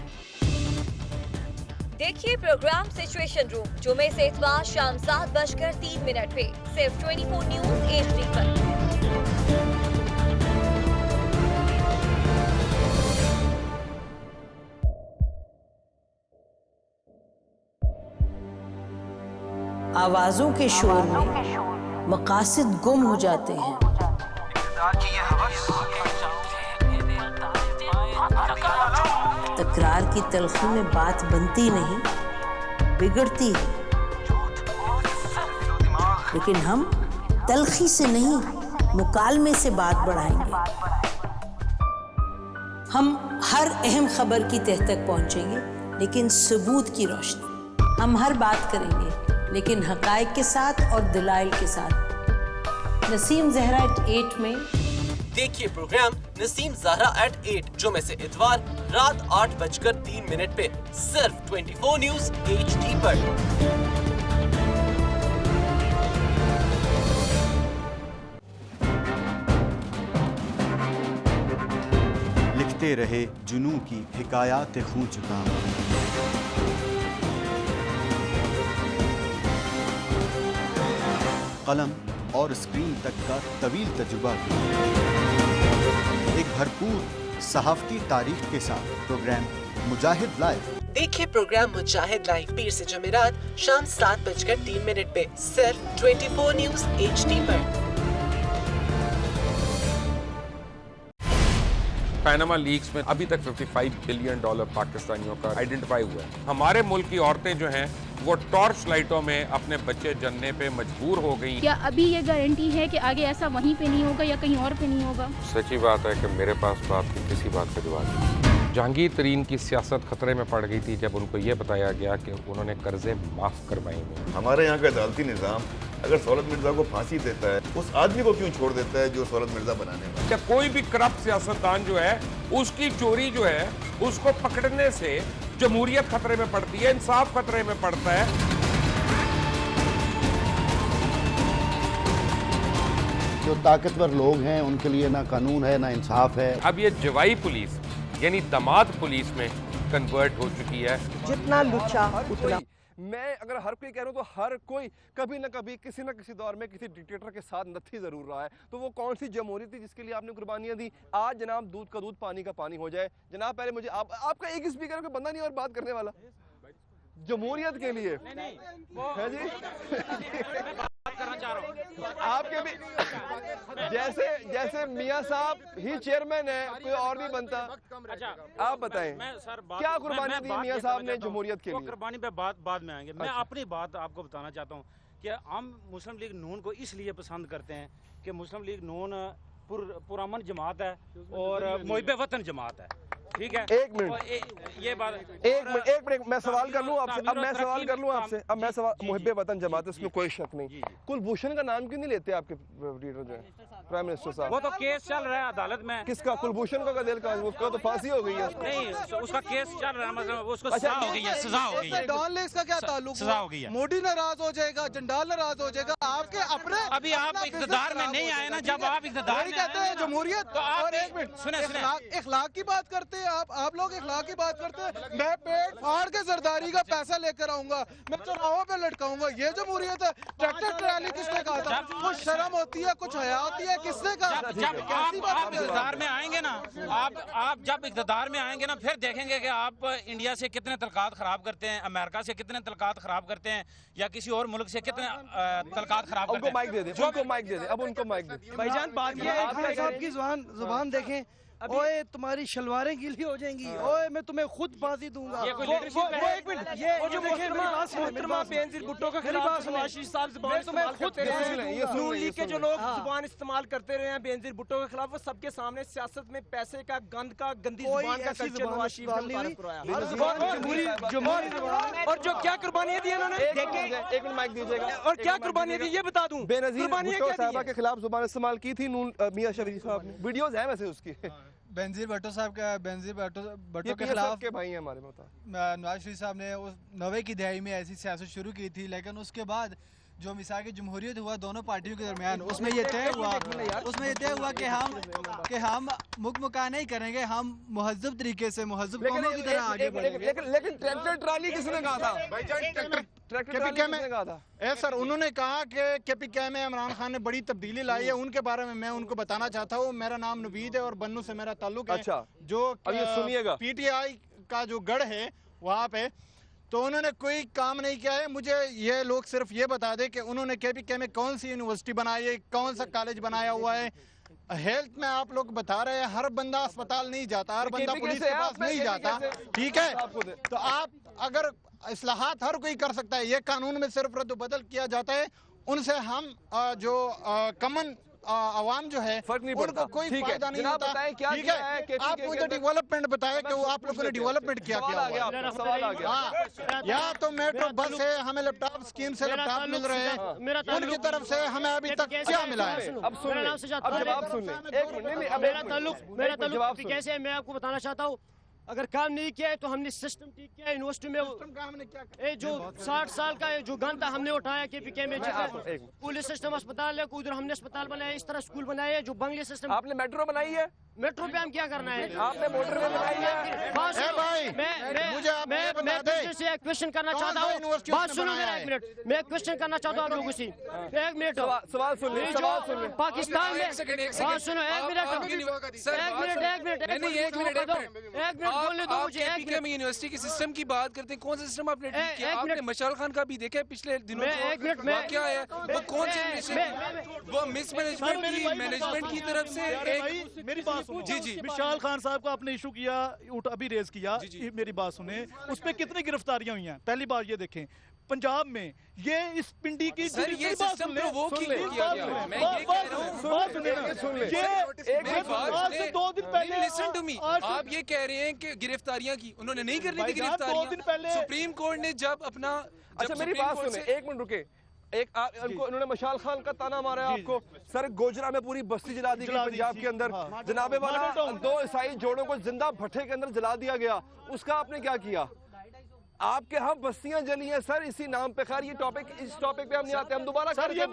देखिए प्रोग्राम सिचुएशन रूम जुमे से इतवार शाम 7:03 पे सिर्फ 24 न्यूज़ HD पर। आवाजों के शोर में मकासद गुम हो जाते हैं। तकरार की तलखी में बात बनती नहीं, बिगड़ती है। लेकिन हम तलखी से नहीं, मुकालमे से बात बढ़ाएंगे। हम हर अहम खबर की तह तक पहुंचेंगे, लेकिन सबूत की रोशनी। हम हर बात करेंगे, लेकिन हकायक के साथ और दलाइल के साथ। नसीम ज़हरा @8 में देखिए प्रोग्राम नसीम ज़हरा @8 जुमे से इतवार रात 8:03 पे सिर्फ 24 न्यूज़ HD पर। लिखते रहे जुनू की हिकायात खूं जुकाम, कलम और स्क्रीन तक का तवील तजुर्बा किया। एक भरपूर सहाफ़ती तारीख के साथ प्रोग्राम मुजाहिद लाइव। देखिए प्रोग्राम मुजाहिद लाइव पीर से जुमेरात शाम 7:03 पे सिर्फ 24 न्यूज़ HD पर। पैनामा लीक्स में अभी तक $55 बिलियन पाकिस्तानियों का आइडेंटिफाई हुआ है। हमारे मुल्क की औरतें जो हैं वो टॉर्च लाइटों में अपने बच्चे जनने पे मजबूर हो गई। क्या अभी ये गारंटी है कि आगे ऐसा वहीं पे नहीं होगा या कहीं और पे नहीं होगा? सच्ची बात है कि मेरे पास बात की किसी बात का जवाब नहीं। जहांगीर तरीन की सियासत खतरे में पड़ गई थी जब उनको ये बताया गया कि उन्होंने कर्जे माफ करवाएंगे। हमारे यहाँ का अदालती निज़ाम अगर सौलत मिर्जा को फांसी देता है, उस आदमी को क्यों छोड़ देता है जो सौलत मिर्जा बनाने वाला? क्या कोई भी करप्ट सियासतदान जो है उसकी चोरी जो है उसको पकड़ने से जमहूरियत खतरे में पड़ती है, इंसाफ खतरे में पड़ता है। जो ताकतवर लोग हैं उनके लिए ना कानून है ना इंसाफ है। अब ये जवाई पुलिस यानी दामाद पुलिस में कन्वर्ट हो चुकी है। जितना लुच्चा उतना। मैं अगर हर कोई कह रहा हूँ तो हर कोई कभी ना कभी किसी न किसी दौर में किसी डिक्टेटर के साथ नत्थी जरूर रहा है। तो वो कौन सी जमहूरियत थी जिसके लिए आपने कुर्बानियां दी? आज जनाब दूध का दूध पानी का पानी हो जाए। जनाब पहले मुझे आपका एक स्पीकर का बंदा नहीं और बात करने वाला जमहूरियत के लिए है जी। आपके भी जैसे मियां साहब ही चेयरमैन है, कोई और नहीं बनता। आप बताएं क्या कुर्बानी दी मियां साहब ने जमहूरियत के लिए? कुर्बानी पे बाद में आएंगे। मैं अपनी बात आपको बताना चाहता हूँ कि हम मुस्लिम लीग नून को इसलिए पसंद करते हैं कि मुस्लिम लीग नून पुरअमन जमात है और मुहिब्बे वतन जमात है। ठीक है, एक मिनट ये बात एक मिनट मैं सवाल कर लूं आपसे। अब मैं सवाल कर लूं आपसे। अब मैं सवाल मुहिब्बे वतन जमात है, इसमें कोई शक नहीं। कुलभूषण का नाम क्यों नहीं लेते आपके लीडर जो है प्राइम मिनिस्टर साहब? वो तो केस चल रहा है अदालत में। किसका? कुलभूषण का दिल का? उसका तो फांसी हो गई है। नहीं, उसका केस चल रहा है, मतलब उसको सजा हो गई है, सजा हो गई है। डॉन लेक्स का क्या ताल्लुक? सजा हो गई है। मोदी नाराज हो जाएगा, जंडाल नाराज हो जाएगा। आपके अपने अभी आप इक़्तिदार में नहीं आए ना, जब आप इक़्तिदार में कहते हैं जमहूरियत तो आप और एक मिनट सुने इखलाक की बात करते हैं आप लोग इखलाक की बात करते हैं। मैं पेट फाड़ के जरदारी का पैसा लेकर आऊंगा, मैं चौराहों पे लटकाऊंगा, ये जमहूरियत है? ट्रैक्टर ट्रैली किसने कहा था? कुछ शर्म होती है, कुछ हया होती है? किसने कहा? जब आप इक़्तिदार में आएंगे देखेंगे ना, आप जब इक़्तिदार में आएंगे ना, फिर देखेंगे कि आप इंडिया से कितने तलकात ख़राब करते हैं, अमेरिका से कितने तलकात ख़राब करते हैं, या किसी और मुल्क से कितने तलकात ख़राब करते हैं। माइक दे दे, उनको माइक दे दे, अब उनको माइक दे। भाईजान बात ये है खान साहब की जुबान देखें, ओए तुम्हारी शलवारें गीली हो जाएंगी, ओए मैं तुम्हें खुद फांसी दूंगा। ये कोई लीडरशिप है? एक मिनट, ये जो मोहतरमा बेनज़ीर भुट्टो के खिलाफ नवाज शरीफ साहब जुबान इस्तेमाल करते रहे हैं, नून लीग के जो लोग जुबान इस्तेमाल करते रहे हैं बेनज़ीर भुट्टो के खिलाफ, वो सबके सामने सियासत में पैसे का, गंद का, गंदी जुबान का कल्चर नवाज शरीफ ने मुतारिफ करवाया। और जो क्या कुर्बानियां दी इन्होंने, एक मिनट माइक दीजिएगा, और क्या कुर्बानियां दी ये बता दूं। बेनज़ीर भुट्टो साहबा के खिलाफ जुबान इस्तेमाल की थी मियां शरीफ साहब ने, वीडियोस हैं वैसे उसकी। बेनज़ीर भुट्टो साहब का, बेनज़ीर भुट्टो के खिलाफ के भाई हैं हमारे में, नवाज शरीफ साहब ने उस 90 की दहाई में ऐसी सियासत शुरू की थी, लेकिन उसके बाद जो मिसाल की जमहूरियत हुआ दोनों पार्टियों के दरमियान, उसमें ये तय हुआ कि हम मुकमुका नहीं करेंगे, हम मुहज़्ज़ब तरीके से मुहज़्ज़ब कौमों की तरह आगे बढ़ेंगे। लेकिन ट्रैक्टर ट्राली किसने कहा था? सर उन्होंने कहा कि केपीके में इमरान खान ने बड़ी तब्दीली लाई है, उनके बारे में मैं उनको बताना चाहता हूँ। मेरा नाम नवीद है और बन्नू से मेरा ताल्लुक है। अच्छा, जो अब ये सुनिएगा, पीटीआई का जो गढ़ है वहाँ पे, तो उन्होंने कोई काम नहीं किया है। मुझे ये लोग सिर्फ ये बता दें कि उन्होंने केपीके में कौन सी यूनिवर्सिटी बनाई है, कौन सा कॉलेज बनाया हुआ है। हेल्थ में आप लोग बता रहे हैं, हर बंदा अस्पताल नहीं जाता, हर बंदा पुलिस के पास नहीं जाता, ठीक है? तो आप अगर इस्लाहात हर कोई कर सकता है, ये कानून में सिर्फ रद्द बदल किया जाता है, उनसे हम जो कमन आवाम जो है उनको कोई फायदा नहीं होता। ठीक है, आप मुझे डेवलपमेंट बताए कि वो आप लोगों ने डेवलपमेंट किया या तो मेट्रो बस है, हमें लैपटॉप स्कीम से लैपटॉप मिल रहे हैं, उनकी तरफ से हमें अभी तक क्या मिला है? अब सुन ले, मेरा ताल्लुक कैसे है मैं आपको बताना चाहता हूँ। अगर काम नहीं किया है तो हमने सिस्टम ठीक किया है। यूनिवर्सिटी में हमने क्या जो 60 साल का जो गन था हमने उठाया केपीके में, पुलिस सिस्टम अस्पताल है, उधर हमने अस्पताल बनाया, इस तरह स्कूल बनाए है, जो बंगले सिस्टम। आपने मेट्रो बनाई है, मेट्रो पे हम क्या करना है? आपने मोटर में बनाई है। मैं से एक क्वेश्चन करना चाहता हूँ, बात सुनो मेरा, एक मिनट, मैं क्वेश्चन करना चाहता हूँ आप लोगों से, एक मिनट सवाल सुन ले। पाकिस्तान में बात सुनो, एक मिनट बोलने दो मुझे। यूनिवर्सिटी के सिस्टम की बात करते हैं, कौन सा सिस्टम आपने ठीक किया? आपने मशाल खान का भी देखा है पिछले दिनों में क्या है, वो कौन से वो मैनेजमेंट की तरफ से एक। मेरी बात सुनो जी, विशाल खान साहब का आपने इशू किया, अभी रेज किया, मेरी बात सुने, उस पे कितनी गिरफ्तारियां हुई हैं? पहली बार ये देखें पंजाब में ये इस पिंडी की सर ये सिस्टम प्रोवोक किया गया। मैं ये कह रहा हूं, ये 2 दिन पहले लिसन टू मी, आप ये कह रहे हैं कि गिरफ्तारियां की उन्होंने नहीं करनी थी गिरफ्तारियां। सुप्रीम कोर्ट ने जब अपना, अच्छा मेरी बात सुने, एक मिनट रुके, उन्होंने मशाल खान का ताना मारा है आपको। सर गोजरा में पूरी बस्ती जला दी गई पंजाब के अंदर, जनाबे वाला 2 ईसाई जोड़ों को जिंदा भट्ठे के अंदर जला दिया गया, उसका आपने क्या किया? आपके हम बस्तियां जली हैं सर इसी नाम पे। खैर ये टॉपिक, इस टॉपिक पे हम नहीं आते, हम दोबारा एक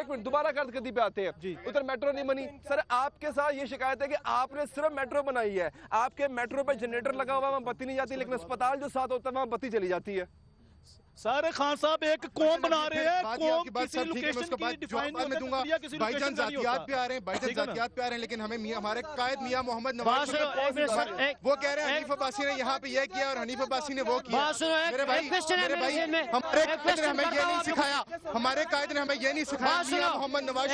मिनट दोबारा कर्जगद्दी पे आते हैं। उधर मेट्रो नहीं बनी सर, आपके साथ ये शिकायत है कि आपने सिर्फ मेट्रो बनाई है, आपके मेट्रो पे जनरेटर लगा हुआ वहाँ बत्ती नहीं जाती, लेकिन अस्पताल जो साथ होता है वहाँ बत्ती चली जाती है। सारे खान साहब एक कौम बना रहे हैं, कौम किसी लोकेशन की डिफाइन में दूंगा। भाईजान जातियात पे आ रहे हैं, भाईजान जातियात पे आ रहे हैं, लेकिन हमें हमारे कायद मियां मोहम्मद नवाज वो कह रहे हैं हनीफ अब्बासी ने यहाँ पे ये किया और हनीफ अब्बासी ने वो किया। मेरे भाई हमारे कायद ने हमें ये नहीं सिखाया, हमारे कायद ने हमें ये नहीं सिखाया, मियां मोहम्मद नवाज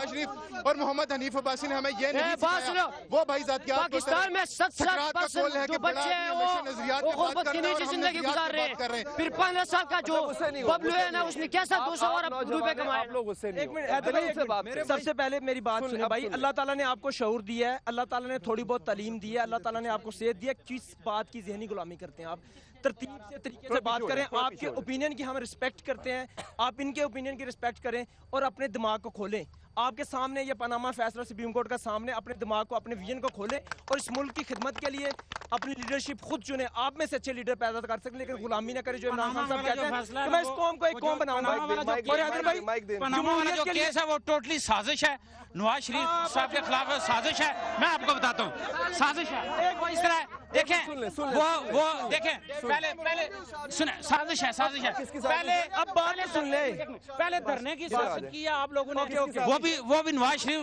शरीफ और मोहम्मद हनीफ अब्बासी ने हमें ये नहीं सिखाया। वो भाई जातियात पाकिस्तान में 70% जो बच्चे हैं वो गुर्बत की नीची जिंदगी गुजार रहे हैं। 15 साल का जो बबलू है ना, उसने कैसा 200 और रुपए कमाए। एक मिनट, सबसे पहले मेरी बात सुनिए भाई, अल्लाह ताला ने आपको शऊर दिया है, अल्लाह ताला ने थोड़ी बहुत तालीम दी है, अल्लाह ताला ने आपको सेहत दिया। किस बात की ज़हनी गुलामी करते हैं आप? तरतीब से तरीके से बात करें, आपके ओपिनियन की हम रिस्पेक्ट करते हैं, आप इनके ओपिनियन की रिस्पेक्ट करें और अपने दिमाग को खोलें। आपके सामने ये पनामा फैसला सुप्रीम कोर्ट का सामने, अपने दिमाग को, अपने विजन को खोलें और इस मुल्क की खिदमत के लिए अपनी लीडरशिप खुद चुने। आप में से अच्छे लीडर पैदा कर सकते, लेकिन गुलामी ना करें। जो इमरान खान साहब कहते हैं कि मैं इस कौम को एक कौम बनाऊंगा, और हैदर भाई जो केस है वो टोटली साजिश है, नवाज शरीफ साहब के खिलाफ साजिश है। मैं आपको बताता हूँ साजिश है। इस तरह देखें वो देखें पहले सुने, साजिश है पहले अब बात सुन ले। पहले धरने की साजिश की है आप लोगों ने, वो भी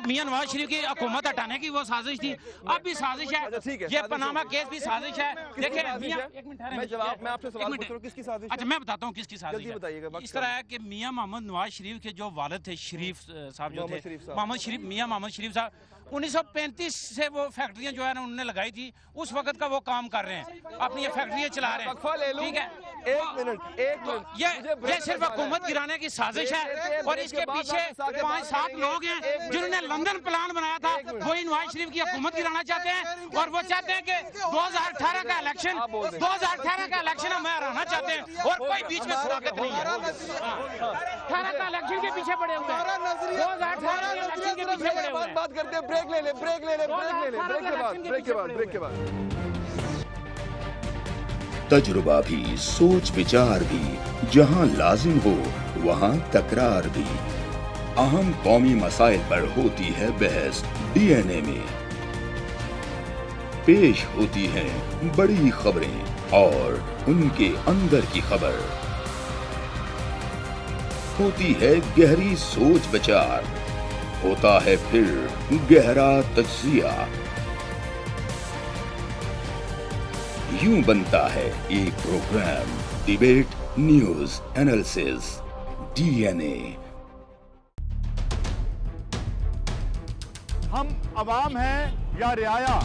मियां नवाज शरीफ की हुकूमत हटाने की वो साजिश थी, अब भी साजिश है, ये पनामा केस भी साजिश है। देखें मियां, एक मिनट, मैं आपसे सवाल पूछ रहा हूं, किसकी साजिश? अच्छा मैं बताता हूँ किसकी साजिश है। इस तरह है कि मियां मोहम्मद नवाज शरीफ के जो वालिद थे, शरीफ साहब जो थे, मियां मोहम्मद शरीफ साहब, 1935 से वो फैक्ट्रियां जो है ना उन्होंने लगाई थी, उस वक्त का वो काम कर रहे हैं, अपनी ये फैक्ट्रियां चला रहे हैं, ठीक है। एक मिनट ये सिर्फ हुकूमत गिराने की साजिश है और इसके पीछे 5-7 लोग हैं जिन्होंने लंदन प्लान बनाया था, वही नवाज शरीफ की हुकूमत गिराना चाहते हैं और वो चाहते हैं कि 2018 का इलेक्शन हम हराना चाहते हैं और कोई बीच में सदाकत नहीं है। 18 का इलेक्शन के पीछे पड़े हुए हैं, 2018 के इलेक्शन के पीछे पड़े हुए हैं। बात करते हैं, ब्रेक ले ले ब्रेक के बाद। तजुर्बा भी, सोच विचार भी, जहां लाजिम हो वहां तकरार भी। अहम कौमी मसाइल पर होती है बहस डीएनए में। पेश होती हैं बड़ी खबरें और उनके अंदर की खबर। होती है गहरी सोच विचार, होता है फिर गहरा तज्जिया। यूं बनता है एक programme debate news analysis DNA. हम अवाम हैं या रियाया,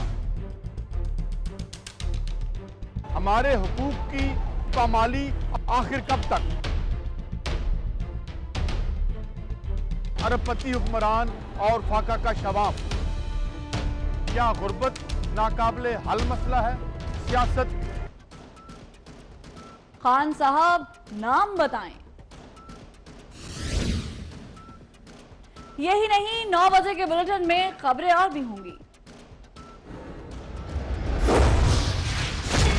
हमारे हुकूक की पामाली आखिर कब तक? अरबपति हुक्मरान और फाका का शवाब, क्या गुर्बत नाकाबिले हल मसला है? सियासत। खान साहब नाम बताएं। यही नहीं, 9 बजे के बुलेटिन में खबरें और भी होंगी।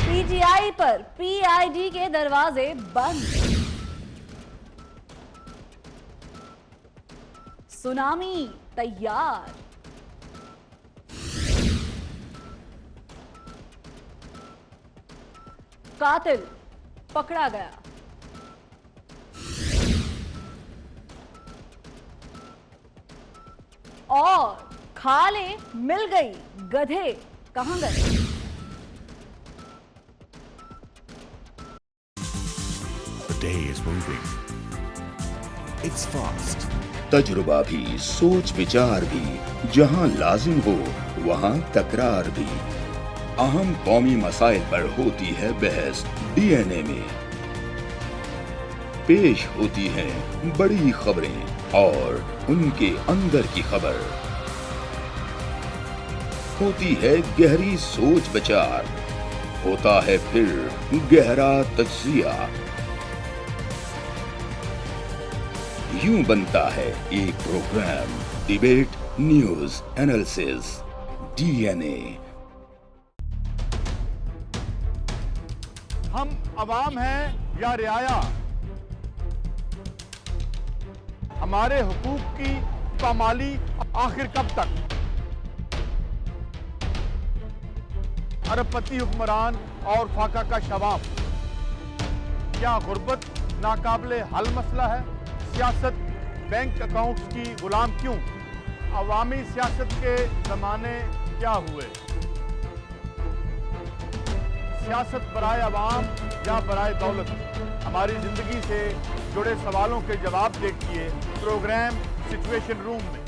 पीटीआई पर पीआईडी के दरवाजे बंद, सुनामी तैयार, कातिल पकड़ा गया, और खाले मिल गई, गधे कहां गए? The day is moving. It's fast. तजुर्बा भी, सोच विचार भी, जहां लाजिम हो वहां तकरार भी। अहम कौमी मसाइल पर होती है बहस डीएनए में। पेश होती हैं बड़ी खबरें और उनके अंदर की खबर। होती है गहरी सोच विचार, होता है फिर गहरा तज्जिया। यूं बनता है एक programme debate news analysis DNA. हम अवाम हैं या रियाया, हमारे हुकूक की पामाली आखिर कब तक? अरबपति हुक्मरान और फाका का शवाब, क्या गुर्बत नाकाबिले हल मसला है? सियासत बैंक अकाउंट्स की गुलाम क्यों? अवामी सियासत के जमाने क्या हुए? सियासत बराए अवाम या बराए दौलत? हमारी जिंदगी से जुड़े सवालों के जवाब देखिए प्रोग्राम सिचुएशन रूम में।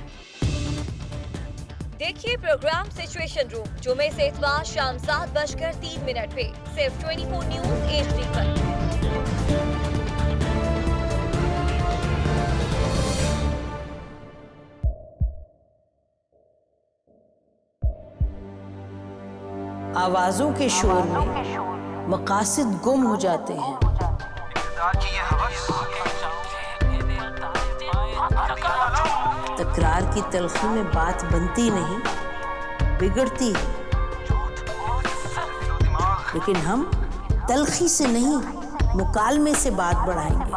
देखिए प्रोग्राम सिचुएशन रूम जुमे से इतवार शाम 7:03 पे सिर्फ 24 न्यूज HD पर। आवाजों के शोर में मकासद गुम हो जाते हैं। तकरार की तलखी में बात बनती नहीं, बिगड़ती है। लेकिन हम तलखी से नहीं, मुकालमे से बात बढ़ाएंगे।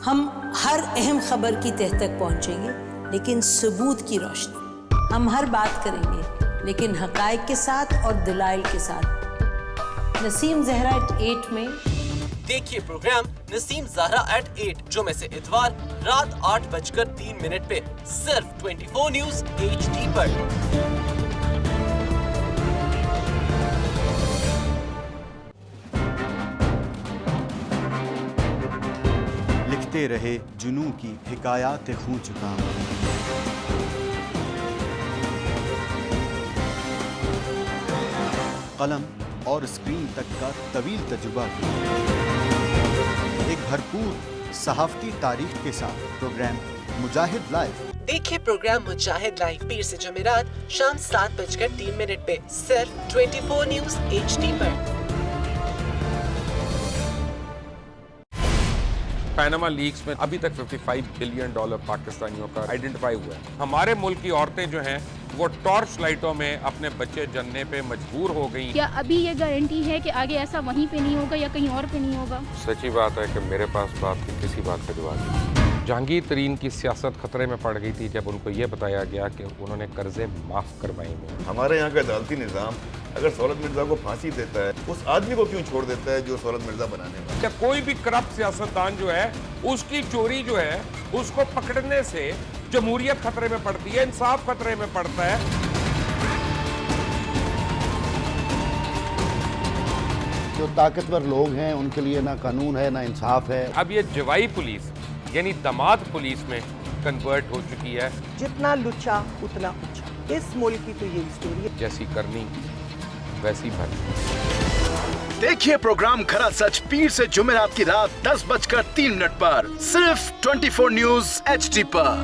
हम हर अहम खबर की तह तक पहुंचेंगे, लेकिन सबूत की रोशनी। हम हर बात करेंगे, لیکن حقائق کے ساتھ اور دلائل کے ساتھ. نسیم زہرا ایٹ 8 میں دیکھیے پروگرام نسیم زہرا ایٹ 8 جمعے سے اتوار رات 8:03 پہ صرف 24 نیوز HD پر. لکھتے رہے جنوں کی حکایات خون چکام. قلم اور اسکرین تک کا طویل تجربہ بھی. ایک بھرپور صحافتی تاریخ کے ساتھ پروگرام مجاہد لائیو. دیکھیے پروگرام مجاہد لائیو پیر سے جمعرات شام 7:03 پہ صرف 24 نیوز HD پر. پیناما لیکس میں ابھی تک $55 بلین پاکستانیوں کا آئیڈینٹیفائی ہوا ہے. ہمارے ملک کی عورتیں جو ہیں وہ ٹارچ لائٹوں میں اپنے بچے جننے پہ مجبور ہو گئی. کیا ابھی یہ گارنٹی ہے کہ آگے ایسا وہیں پہ نہیں ہوگا یا کہیں اور پہ نہیں ہوگا؟ سچی بات ہے کہ میرے پاس باپ کی کسی بات کا جواب نہیں. جہانگیر ترین کی سیاست خطرے میں پڑ گئی تھی جب ان کو یہ بتایا گیا کہ انہوں نے قرضے معاف کروائے ہیں. ہمارے یہاں کا عدالتی نظام اگر سہولت مرزا کو پھانسی دیتا ہے اس آدمی کو کیوں چھوڑ دیتا ہے جو سہولت مرزا بنانے میں. کیا کوئی بھی کرپٹ سیاستدان جو ہے اس کی چوری جو ہے اس کو پکڑنے سے جمہوریت خطرے میں پڑتی ہے, انصاف خطرے میں پڑتا ہے. جو طاقتور لوگ ہیں ان کے لیے نہ قانون ہے نہ انصاف ہے. اب یہ جوائی پولیس یعنی دماد پولیس میں کنورٹ ہو چکی ہے. جتنا لچا اتنا اچھا. اس ملک کی تو یہ اسٹوری ہے. جیسی کرنی ویسی بھرنی. دیکھیے پروگرام کھرا سچ پیر سے جمعرات کی رات 10:03 پر صرف 24 نیوز HD پر.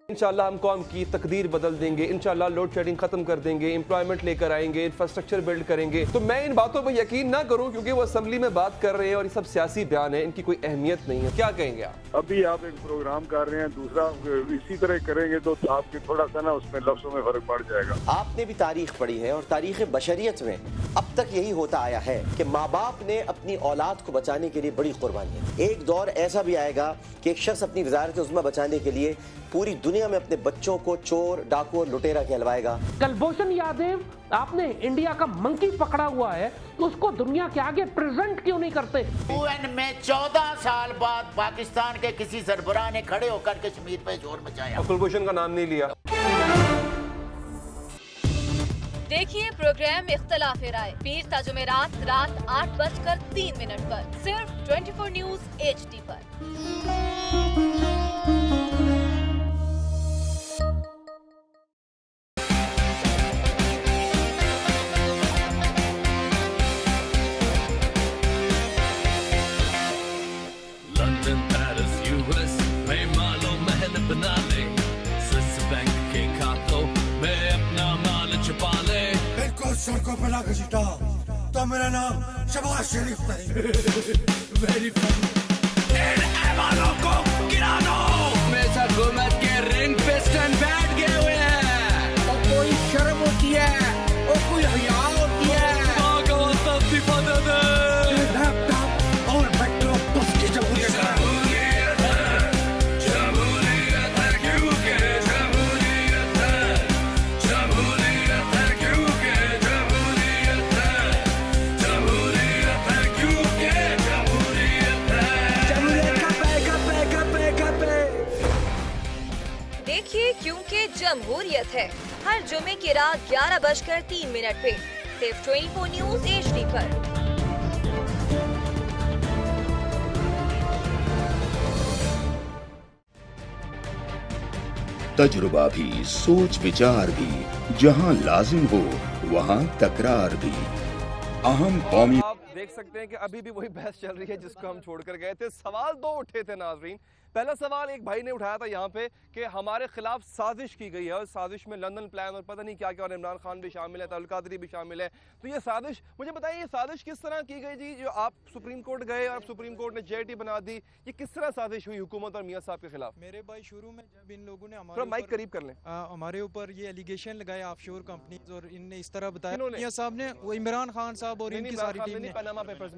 انشاءاللہ ہم قوم کی تقدیر بدل دیں گے, انشاءاللہ لوڈ شیڈنگ ختم کر دیں گے, امپلائمنٹ لے کر آئیں گے, انفراسٹرکچر بلڈ کریں گے. تو میں ان باتوں پہ یقین نہ کروں کیونکہ وہ اسمبلی میں بات کر رہے ہیں اور یہ سب سیاسی بیان ہے, ان کی کوئی اہمیت نہیں ہے. کیا کہیں گے آپ؟ ابھی آپ ایک پروگرام کر رہے ہیں, دوسرا اسی طرح کریں گے تو آپ کی تھوڑا سا نا اس میں لفظوں میں فرق پڑ جائے گا. آپ نے بھی تاریخ پڑھی ہے اور تاریخ بشریت میں اب تک یہی ہوتا آیا ہے کہ ماں باپ نے اپنی اولاد کو بچانے کے لیے بڑی قربانیاں. ایک دور ایسا بھی آئے گا کہ ایک شخص اپنی وزارت عظمیٰ بچانے کے لیے پوری دنیا میں اپنے بچوں کو چور, ڈاکو اور لٹیرا کہلوائے گا. کلبھوشن یادو آپ نے انڈیا کا منکی پکڑا ہوا ہے تو اس کو دنیا کے آگے پریزنٹ کیوں نہیں کرتے؟ UN میں 14 سال بعد پاکستان کے کسی سربراہ نے کھڑے ہو کر کشمیر پہ زور مچایا. کلبھوشن کا نام نہیں لیا. دیکھیے پروگرام اختلاف رائے پیر تا جمعرات رات 8:03 پر صرف 24 نیوز HD پر. سڑکوں پہ لا کے جیتا تو میرا نام شباز شریف نہیں. والوں کو گرا دو. حکومت کے رنگ پہ اسٹینڈ بیٹھ گئے ہوئے ہیں. اور کوئی شرم ہوتی ہے اور کوئی حیا ہوتی ہے. لیپ ٹاپ اور بیٹھ بس کی جمہوریت ہے. کیونکہ جمہوریت ہے ہر جمعے کی رات 11:03 پہ صرف 24 نیوز HD پر. تجربہ بھی, سوچ وچار بھی, جہاں لازم ہو وہاں تکرار بھی. اہم قومی. آپ دیکھ سکتے ہیں کہ ابھی بھی وہی بحث چل رہی ہے جس کو ہم چھوڑ کر گئے تھے. سوال دو اٹھے تھے ناظرین. پہلا سوال ایک بھائی نے اٹھایا تھا یہاں پہ کہ ہمارے خلاف سازش کی گئی ہے اور سازش میں لندن پلان اور پتہ نہیں کیا کیا, اور عمران خان بھی شامل ہے, طاہر القادری بھی شامل ہے. تو یہ سازش مجھے بتائیں یہ سازش کس طرح کی گئی جی؟ جو آپ سپریم کورٹ گئے اور سپریم کورٹ نے JIT بنا دی, یہ کس طرح سازش ہوئی حکومت اور میاں صاحب کے خلاف؟ میرے بھائی شروع میں جب ان لوگوں نے مائک قریب کر لیں, ہمارے اوپر یہ ایلیگیشن لگائے آف شور کمپنیز اور ان نے اس طرح بتایا میاں صاحب نے, وہ عمران خان صاحب اور ان کی ساری ٹیم نے,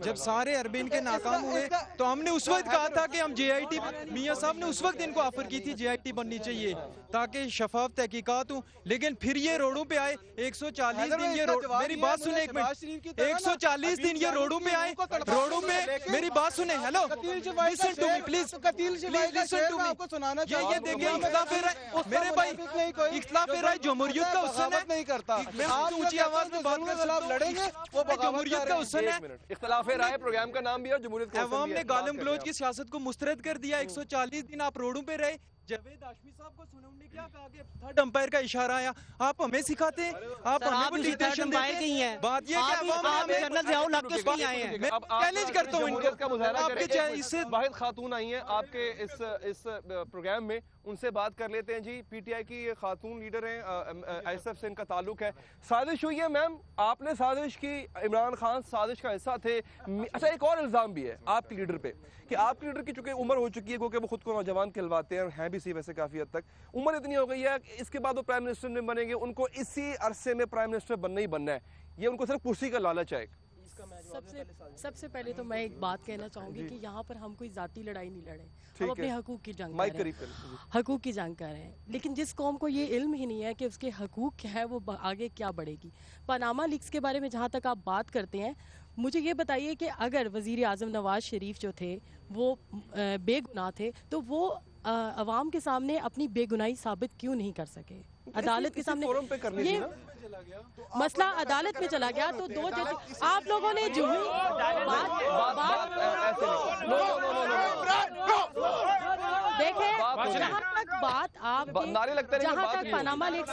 جب سارے اربین کے ناکام ہوئے تو ہم نے اس وقت کہا تھا کہ ہم JIT मियां साहब ने उस वक्त इनको ऑफर की थी JIT बननी चाहिए ताकि शफाफ तहकीकात हो, लेकिन फिर ये रोडों पे आए 140 दिन ये मेरी बात सुने एक मिनट, 140 दिन ये रोडों पे आए, रोडों पे मेरी बात सुने, hello listen to me please, listen to me, ये देखिए इख्तिलाफ राय मेरे भाई, इख्तिलाफ राय जमहूरियत का हुस्न है, नहीं करता आप ऊंची आवाज में बात कर आप लड़ेंगे वो जमहूरियत का हुस्न है। इख्तिलाफ राय प्रोग्राम का नाम भी है, जमहूरियत का अवाम ने गालिम गलौज की सियासत को मुस्तरद कर दिया, 140 दिन आप रोडों पे रहे। जावेद हाशमी साहब को सुना, उन्होंने क्या कहा कि थर्ड अंपायर का इशारा आया, आप हमें सिखाते हैं, आप हमें को डिक्टेशन देते हैं। बात ये कि आप जनरल ज़ियाउल हक के नहीं आए हैं, मैं चैलेंज करता हूं इनको का मुजाहरा करेंगे। इससे वाहिद खातून आई हैं आपके इस प्रोग्राम में, उनसे बात कर लेते हैं जी। PTI की ये खातून लीडर हैं, ISF से इनका ताल्लुक है। साजिश हुई है मैम, आपने साजिश की, इमरान खान साजिश का हिस्सा थे। अच्छा एक और इल्ज़ाम भी है आपके लीडर पे कि आपके लीडर की चूंकि उम्र हो चुकी है, क्योंकि वो खुद को नौजवान कहलवाते हैं और हैं भी सी वैसे काफ़ी हद तक, उम्र इतनी हो गई है इसके बाद वो प्राइम मिनिस्टर नहीं बनेंगे, उनको इसी अरसे में प्राइम मिनिस्टर बनना ही बनना है, ये उनको सिर्फ कुर्सी का लालच है। सबसे पहले तो मैं एक बात कहना चाहूँगी कि यहाँ पर हम कोई जाती लड़ाई नहीं लड़े, हम अपने हकूक़ की जानकार हैं, हकूक़ की जानकार हैं। लेकिन जिस कौम को ये इल्म ही नहीं है कि उसके हकूक़ क्या है, वो आगे क्या बढ़ेगी। पनामा लीक्स के बारे में जहाँ तक आप बात करते हैं, मुझे ये बताइए कि अगर वज़ीर आज़म नवाज शरीफ जो थे वो बेगुनाह थे, तो वो अवाम के सामने अपनी बेगुनाही साबित क्यों नहीं कर सके? अदालत के सामने ये मसला अदालत में चला गया, तो दो जज आप लोगों ने जो देखे, जहाँ तक बात आप जहाँ तक पनामा लीक्स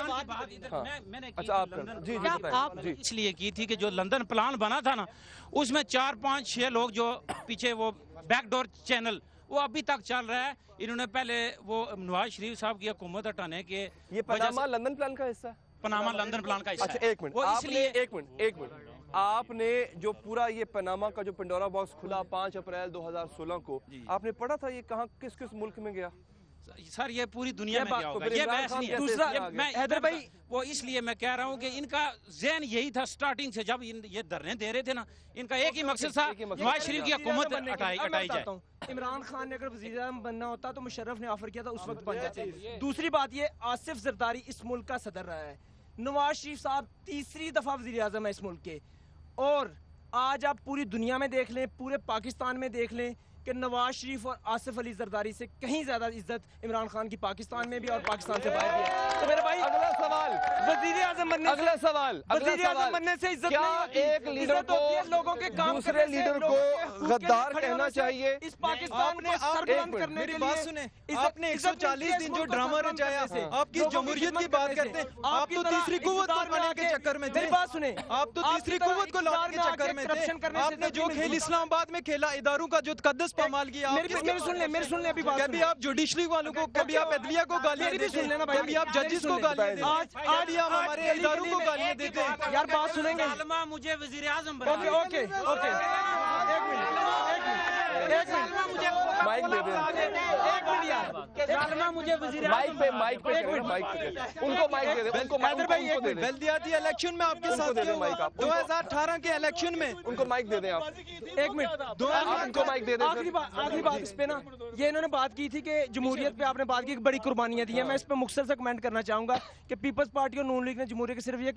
आप इसलिए की थी कि जो लंदन प्लान बना था ना, उसमें 4, 5, 6 लोग जो पीछे वो बैकडोर चैनल वो अभी तक चल रहा है। इन्होंने पहले वो नवाज शरीफ साहब की हुकूमत हटाने के ये पनामा लंदन प्लान का हिस्सा, पनामा लंदन प्लान का हिस्सा। अच्छा एक मिनट, एक मिनट, आपने जो पूरा ये पनामा का जो पेंडोरा बॉक्स खुला 5 अप्रैल 2016 को, आपने पढ़ा था ये कहाँ किस किस मुल्क में गया? सर ये पूरी दुनिया में गया होगा, ये बहस नहीं है। दूसरा मैं हैदर भाई वो इसलिए मैं कह रहा हूँ कि इनका ज़हन यही था स्टार्टिंग से, जब ये धरने दे रहे थे ना, इनका एक ही मकसद था नवाज शरीफ की हुकूमत हटाई जाए। इमरान खान ने अगर वज़ीर आज़म बनना होता तो मुशर्रफ ने ऑफर किया था, उस वक्त बन जाते। दूसरी बात ये, आसिफ जरदारी इस मुल्क का सदर रहा है, नवाज शरीफ साहब तीसरी दफा वज़ीर आज़म है इस मुल्क के, और आज आप पूरी दुनिया में देख लें, पूरे पाकिस्तान में देख लें कि नवाज शरीफ और आसिफ अली जरदारी से कहीं ज्यादा इज्जत इमरान खान की पाकिस्तान में भी और पाकिस्तान से बाहर भी है। तो मेरे भाई अगला सवाल, वजीर आज़म बनने अगला सवाल वजीर आज़म बनने से इज्जत क्या नहीं होती। एक लीडर को लोगों के काम दूसरे लीडर को गद्दार कहना चाहिए? इस पाकिस्तान को सरबलंद करने मेरी के बात लिए सुने, आपने 140 दिन जो ड्रामा रचाया, आप किस जमहूरियत की बात करते हैं? आप तो तीसरी कुव्वत को लाने के चक्कर में थे। बात सुने, आप तो तीसरी कुव्वत को लाने के चक्कर में थे। आपने जो खेल इस्लामाबाद में खेला, इदारों का जो तकद्दुस पामाल किया, मेरे सुन ले अभी बात। कभी आप जुडिशरी वालों को, कभी आप अदलिया को गालियां देते हैं, कभी आप जजेस को गालियां देते हैं, आज आप हमारे इदारों को गालियां देते हैं। यार बात सुनेंगे, मुझे वजीर आज़म ओके ओके ओके, एक मिनट माइक दे दें, मुझे वजीर माइक पे उनको माइक दे दें, उनको माइक दे दें। बल्दियाती इलेक्शन में आपके साथ 2018 के इलेक्शन में उनको माइक दे दें आप। एक मिनट, उनको माइक दे दें। आखिरी बात इस पे ना, ये इन्होंने बात की थी कि जमहूरियत पे आपने बात की, बड़ी कुर्बानियां दी हैं। मैं इस पे मुख्तसर से कमेंट करना चाहूंगा कि पीपल्स पार्टी और नून लीग ने जमहूरियत के सिर्फ ये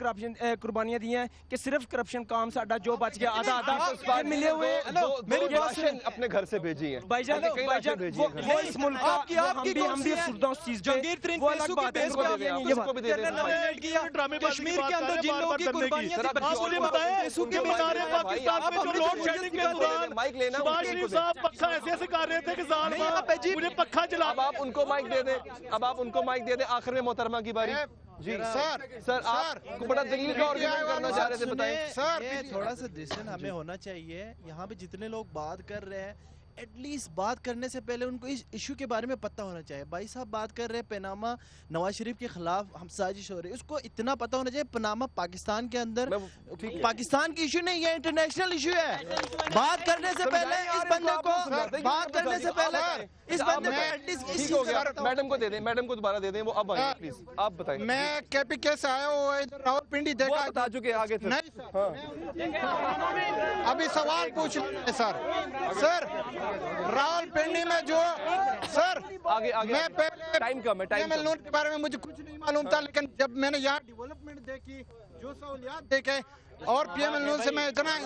कुर्बानियां दी हैं कि सिर्फ करप्शन काम साडा जो बच गया आधा आधा मिले हुए मेरी बात सुन, अपने घर से भेजी है भाईजान, वो इस मुल्क का हम भी अफसरदा उस चीज पे, वो अलग बात है। उसको भी दे दें। कश्मीर के अंदर जिन लोगों की कुर्बानियां माइक लेना, पक्का ऐसे कर रहे थे कि मुझे पक्का जला। अब आप उनको माइक दे दें, अब आप उनको माइक दे दें। आखिर में मोहतरमा की बारी जी। सर आप बड़ा दलील का आर्गुमेंट करना चाह रहे थे, बताएं सर। थोड़ा सा डिसीजन हमें होना चाहिए। यहाँ पे जितने लोग बात कर रहे हैं, एटलीस्ट बात करने से पहले उनको इस इशू के बारे में पता होना चाहिए। भाई साहब बात कर रहे हैं पनामा नवाज शरीफ के खिलाफ हम साजिश हो रही है, उसको इतना पता होना चाहिए पनामा पाकिस्तान के अंदर पाकिस्तान की इशू नहीं है, इंटरनेशनल इशू है। बात करने से पहले इस बंदे को, बात करने से पहले इस बंदे को एटलीस्ट हो गया। मैडम को दे दें, मैडम को दोबारा दे दें, वो अब आए प्लीज, आप बताएं। मैं KPK से आया हूँ, इधर रावलपिंडी देखा, बता चुके आगे नहीं अभी सवाल पूछ रहे हैं सर। रावलपिंडी में जो सर आगे आगे मैं पहले टाइम कम है, टाइम PML लोन के बारे में मुझे कुछ नहीं मालूम था, लेकिन जब मैंने यहाँ डेवलपमेंट देखी, जो सहूलियात देखे और PML लोन से मैं इतना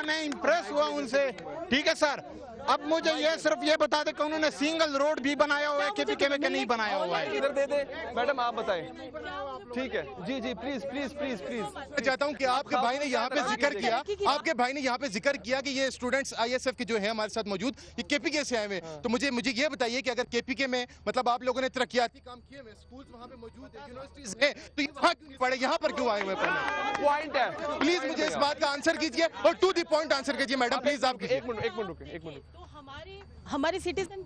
मैं इम्प्रेस हुआ उनसे। ठीक है सर, अब मुझे ये सिर्फ ये बता दे कि उन्होंने सिंगल रोड भी बनाया हुआ है KPK में कि नहीं बनाया हुआ है? इधर दे दे मैडम, आप बताएं। ठीक है जी जी, प्लीज प्लीज प्लीज प्लीज। मैं चाहता हूँ कि आपके भाई ने यहाँ पे जिक्र किया, आपके भाई ने यहाँ पे जिक्र किया कि ये स्टूडेंट्स ISF के जो है हमारे साथ मौजूद, ये KPK से आए हुए। तो मुझे ये बताइए कि अगर KPK में मतलब आप लोगों ने तरक्याती काम किए हुए, स्कूल्स वहाँ पे मौजूद है, यूनिवर्सिटीज है, तो यहाँ क्यों नहीं पढ़े, यहाँ पर क्यों आए हुए पढ़ने? पॉइंट है, प्लीज मुझे इस बात का आंसर कीजिए और टू द पॉइंट आंसर कीजिए मैडम, प्लीज। आप एक मिनट रुके। हमारे सिटीजन